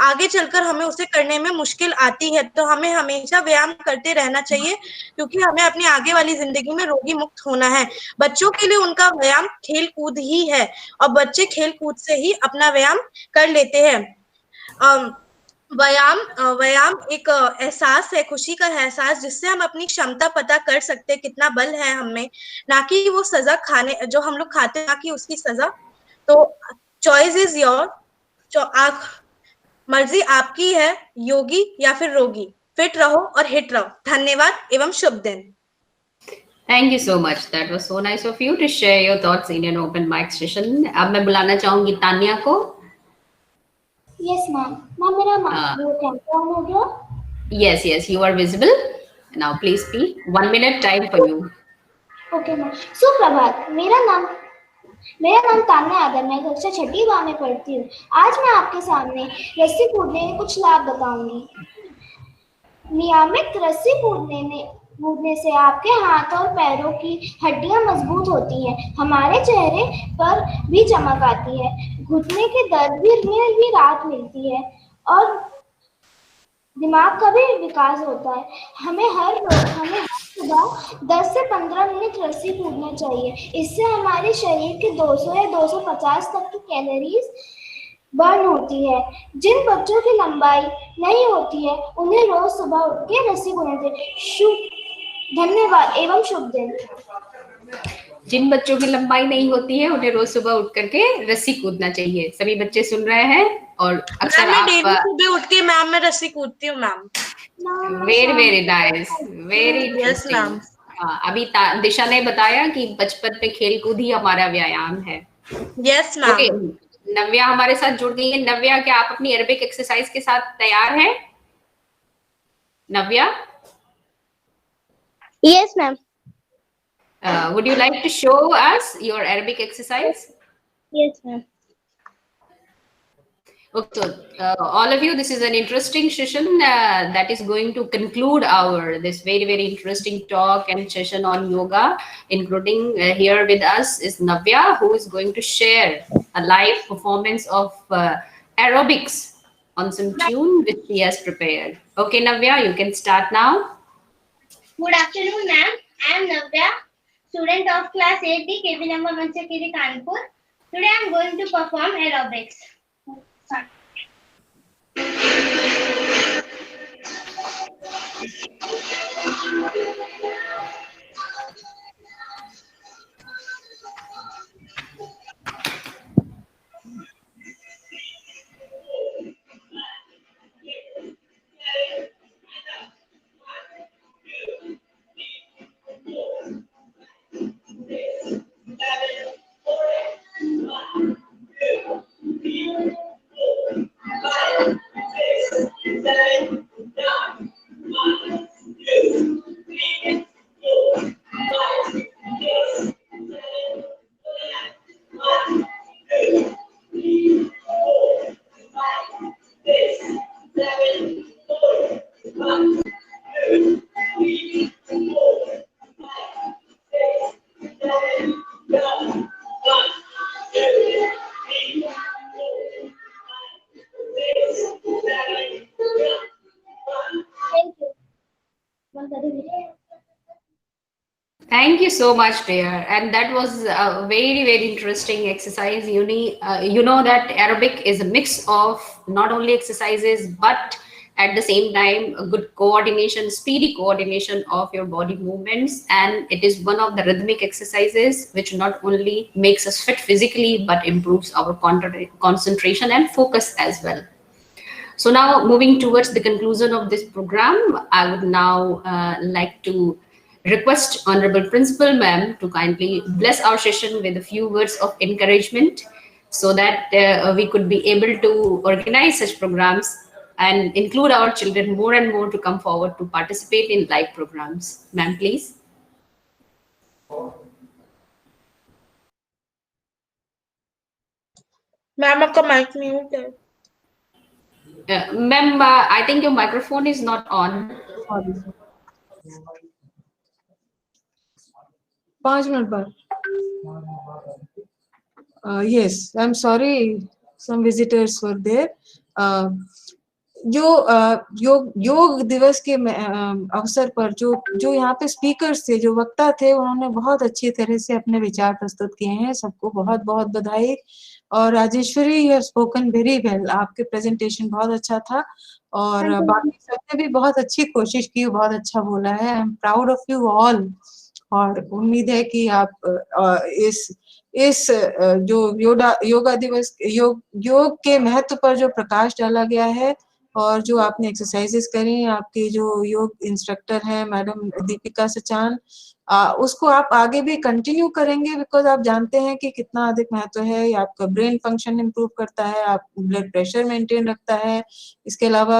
आगे चलकर हमें उसे करने में मुश्किल आती है। तो हमें हमेशा व्यायाम करते रहना चाहिए, क्योंकि हमें अपनी आगे वाली जिंदगी में रोगी मुक्त होना है। बच्चों के लिए उनका व्यायाम खेल कूद ही है, और बच्चे खेल कूद से ही अपना व्यायाम कर लेते हैं। व्यायाम एक एहसास है, खुशी का एहसास, जिससे हम अपनी क्षमता पता कर सकते हैं, कितना बल है हम में, ना कि वो सजा खाने जो हम लोग खाते हैं, ना कि उसकी सजा। तो चॉइस इज योर, मर्जी आपकी है, योगी या फिर रोगी। फिट रहो और हिट रहो। धन्यवाद एवं शुभ दिन। Thank you so much. That was so nice of you to share your thoughts in an open mic session. अब मैं बुलाना चाहूंगी तान्या को. Yes ma'am. मैम मेरा वो कैमरा ऑन हो गया? Yes, yes, you are visible. Now please speak. 1 minute time for you. Okay ma'am. सुप्रभात। मेरा नाम तान्या आदर, मैं कक्षा 6वीं बार में पढ़ती हूँ। आज मैं आपके सामने रस्सी कूदने के कुछ लाभ बताऊंगी। नियमित रस्सी कूदने से आपके हाथ और पैरों की हड्डियां मजबूत होती हैं, हमारे चेहरे पर भी चमक आती है, घुटने के दर्द में भी राहत मिलती है और दिमाग का भी विकास होता है। हमें हर सुबह 10 से 15 मिनट रस्सी कूदना चाहिए। इससे हमारे शरीर के 200 या 250 तक की कैलोरीज बर्न होती है। जिन बच्चों की लंबाई नहीं होती है उन्हें रोज सुबह उठ के रस्सी कूदना चाहिए। धन्यवाद एवं शुभ दिन। जिन बच्चों की लंबाई नहीं होती है उन्हें रोज सुबह उठ करके रस्सी कूदना चाहिए। सभी बच्चे सुन रहे हैं और अक्सर मैं आप डेली सुबह उठ के मैम मैं रस्सी कूदती हूँ ma'am. Very nice, very interesting. अभी दिशा ने बताया कि बचपन में खेल कूद ही हमारा व्यायाम है। Yes ma'am. ओके, नव्या हमारे साथ जुड़ गई है। नव्या, क्या आप अपनी एरोबिक एक्सरसाइज के साथ तैयार हैं? नव्या? Yes, ma'am. Would you like to show us your aerobic exercise? Yes, ma'am. Okay, so all of you, this is an interesting session that is going to conclude this very interesting talk and session on yoga. Including here with us is Navya, who is going to share a live performance of aerobics on some tune which she has prepared. Okay, Navya, you can start now. Good afternoon, ma'am. I am Navya, student of class 8D, KB number 160, Kanpur. Today I am going to perform aerobics. Thank you so much, dear. And that was a very interesting exercise. You know that aerobic is a mix of not only exercises, but at the same time, a good coordination, speedy coordination of your body movements. And it is one of the rhythmic exercises which not only makes us fit physically, but improves our concentration and focus as well. So now moving towards the conclusion of this program, I would now like to request Honorable Principal Ma'am to kindly bless our session with a few words of encouragement so that we could be able to organize such programs and include our children more and more to come forward to participate in live programs. Ma'am, please. Ma'am आपका mic mute है। Ma'am, I think your microphone is not on. 5 minutes बाद. Yes, I'm sorry. some visitors were there. जो योग दिवस के अवसर पर जो यहाँ पे स्पीकर्स थे, जो वक्ता थे, उन्होंने बहुत अच्छी तरह से अपने विचार प्रस्तुत किए हैं। सबको बहुत बहुत बधाई। और Rajeshwari, you have spoken very well, आपके प्रेजेंटेशन बहुत अच्छा था और बाकी सबने भी बहुत अच्छी कोशिश की, बहुत अच्छा बोला है। I am proud of you all. और उम्मीद है कि आप इस जो योगा दिवस योग के महत्व पर जो प्रकाश डाला गया है और जो आपने एक्सरसाइजेस करी, आपके जो योग इंस्ट्रक्टर हैं मैडम दीपिका सचान, उसको आप आगे भी कंटिन्यू करेंगे, बिकॉज आप जानते हैं कि कितना अधिक महत्व है। ये आपका ब्रेन फंक्शन इंप्रूव करता है, आप ब्लड प्रेशर मेंटेन रखता है, इसके अलावा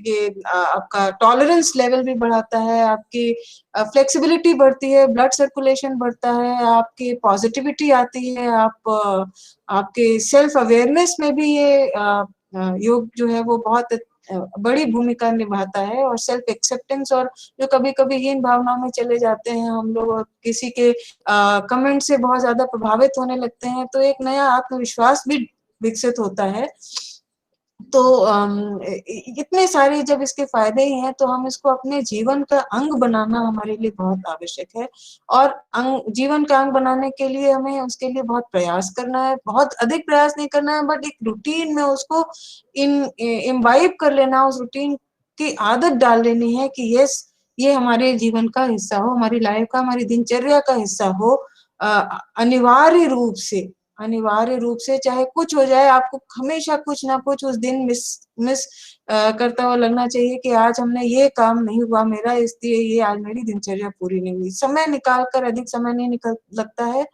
ये आपका टॉलरेंस लेवल भी बढ़ाता है, आपकी फ्लेक्सिबिलिटी बढ़ती है, ब्लड सर्कुलेशन बढ़ता है, आपकी पॉजिटिविटी आती है, आपके सेल्फ अवेयरनेस में भी ये योग जो है वो बहुत बड़ी भूमिका निभाता है। और सेल्फ एक्सेप्टेंस, और जो कभी कभी हीन भावनाओं में चले जाते हैं हम लोग और किसी के कमेंट से बहुत ज्यादा प्रभावित होने लगते हैं, तो एक नया आत्मविश्वास भी विकसित होता है। तो इतने सारे जब इसके फायदे ही हैं, तो हम इसको अपने जीवन का अंग बनाना हमारे लिए बहुत आवश्यक है। और जीवन का अंग बनाने के लिए हमें उसके लिए बहुत प्रयास करना है, बहुत अधिक प्रयास नहीं करना है, बट एक रूटीन में उसको इम्बाइब कर लेना, उस रूटीन की आदत डाल लेनी है कि यस, ये हमारे जीवन का हिस्सा हो, हमारी लाइफ का, हमारी दिनचर्या का हिस्सा हो। अनिवार्य रूप से चाहे कुछ हो जाए, आपको हमेशा कुछ ना कुछ उस दिन मिस करता हुआ लगना चाहिए कि आज हमने ये काम नहीं हुआ मेरा, इसलिए ये आज मेरी दिनचर्या पूरी नहीं हुई। समय निकाल कर, अधिक समय नहीं लगता है,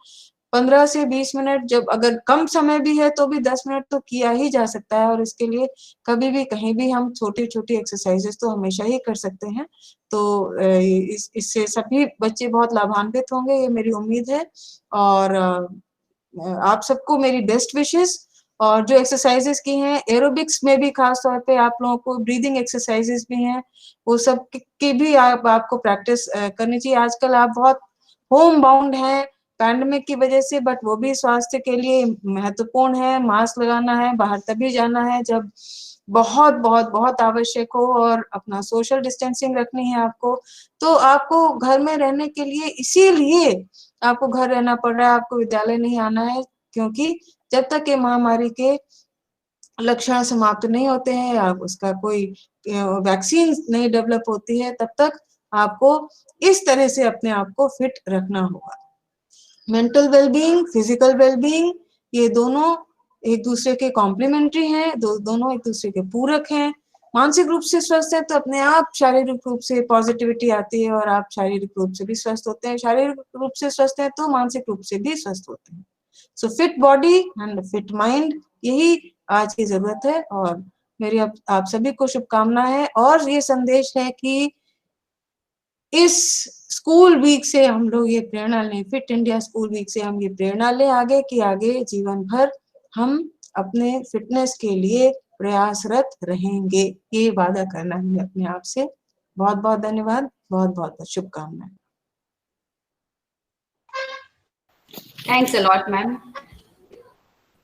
15 से 20 मिनट, जब अगर कम समय भी है तो भी 10 मिनट तो किया ही जा सकता है। और इसके लिए कभी भी कहीं भी हम छोटी छोटी एक्सरसाइजेस तो हमेशा ही कर सकते हैं। तो इससे सभी बच्चे बहुत लाभान्वित होंगे, ये मेरी उम्मीद है। और आप सबको मेरी बेस्ट विशेस। और जो एक्सरसाइजेस की हैं एरोबिक्स में भी, खास तौर पे आप लोगों को ब्रीदिंग एक्सरसाइजेस भी हैं, वो सब की भी आपको प्रैक्टिस करनी चाहिए। आजकल आप बहुत होम बाउंड हैं पैंडेमिक की वजह से, बट वो भी स्वास्थ्य के लिए महत्वपूर्ण है। मास्क लगाना है, बाहर तभी जाना है जब बहुत बहुत बहुत आवश्यक हो, और अपना सोशल डिस्टेंसिंग रखनी है आपको। तो आपको घर में रहने के लिए, इसीलिए आपको घर रहना पड़ रहा है, आपको विद्यालय नहीं आना है, क्योंकि जब तक ये महामारी के लक्षण समाप्त नहीं होते हैं, आप उसका कोई वैक्सीन नहीं डेवलप होती है, तब तक आपको इस तरह से अपने आप को फिट रखना होगा। मेंटल वेलबींग, फिजिकल वेलबींग, ये दोनों एक दूसरे के कॉम्प्लीमेंट्री हैं, दोनों एक दूसरे के पूरक हैं। मानसिक रूप से स्वस्थ है तो अपने आप शारीरिक रूप से पॉजिटिविटी आती है, और आप शारीरिक रूप से भी स्वस्थ होते हैं। शारीरिक रूप से स्वस्थ है तो मानसिक रूप से भी स्वस्थ होते हैं। So fit body and fit mind, यही आज की जरूरत है। और मेरी आप सभी को शुभकामनाएं है। और ये संदेश है कि इस स्कूल वीक से हम लोग ये प्रेरणा लें, फिट इंडिया स्कूल वीक से हम ये प्रेरणा लें आगे, कि आगे जीवन भर हम अपने फिटनेस के लिए प्रयासरत रहेंगे। ये वादा करना है अपने आप से। बहुत बहुत धन्यवाद, बहुत बहुत शुभकामनाएं। Thanks a lot, ma'am.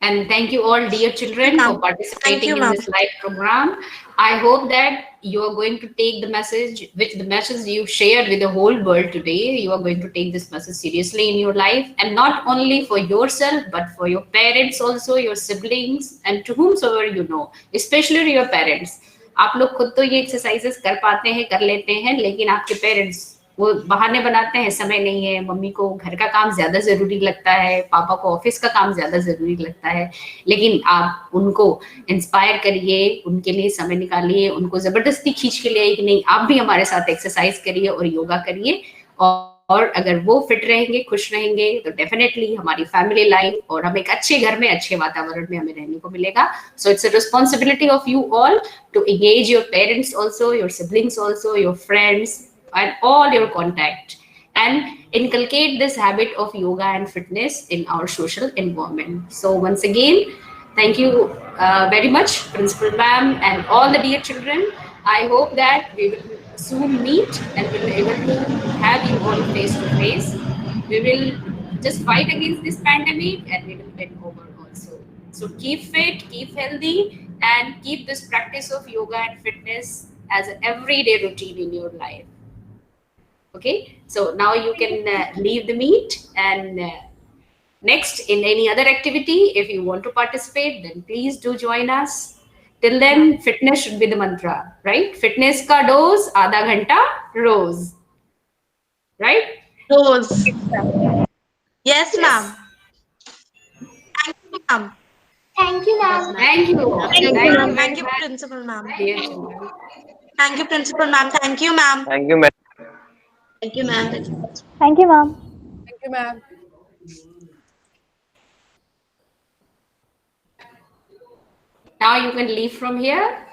And thank you all, dear children, for participating in this live program. I hope that you are going to take the message you shared with the whole world today. You are going to take this message seriously in your life, and not only for yourself, but for your parents also, your siblings, and to whomsoever you know, especially your parents. आप लोग खुद तो ये exercises कर पाते हैं, कर लेते हैं, लेकिन आपके पेरेंट्स वो बहाने बनाते हैं, समय नहीं है, मम्मी को घर का काम ज्यादा जरूरी लगता है, पापा को ऑफिस का काम ज्यादा जरूरी लगता है। लेकिन आप उनको इंस्पायर करिए, उनके लिए समय निकालिए, उनको जबरदस्ती खींच के लिए कि नहीं आप भी हमारे साथ एक्सरसाइज करिए और योगा करिए। और अगर वो फिट रहेंगे, खुश रहेंगे, तो डेफिनेटली हमारी फैमिली लाइफ और हम एक अच्छे घर में, अच्छे वातावरण में हमें रहने को मिलेगा। So it's a responsibility of you all to engage your parents also, your siblings also, your friends and all your contact, and inculcate this habit of yoga and fitness in our social environment. So once again, thank you very much, Principal Ma'am, and all the dear children. I hope that we will soon meet and we will be able to have you all face to face. We will just fight against this pandemic and we will win over also. So keep fit, keep healthy, and keep this practice of yoga and fitness as an everyday routine in your life. Okay, so now you can leave the meet, and next, in any other activity, if you want to participate, then please do join us. Till then, fitness should be the mantra, right? Fitness ka dose, आधा घंटा रोज, right? Rose. Yes, ma'am. Thank you, ma'am. Thank you, ma'am. Thank you. Thank you, Thank ma'am. you very Thank you, much, principal ma'am. dear children. Thank you, principal ma'am. Thank you, ma'am. Thank you, ma'am. Thank you, ma'am. Thank you, ma'am. Thank you, ma'am. Now you can leave from here.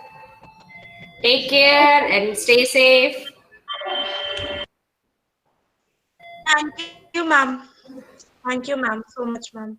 Take care and stay safe. Thank you, ma'am. Thank you, ma'am, so much, ma'am.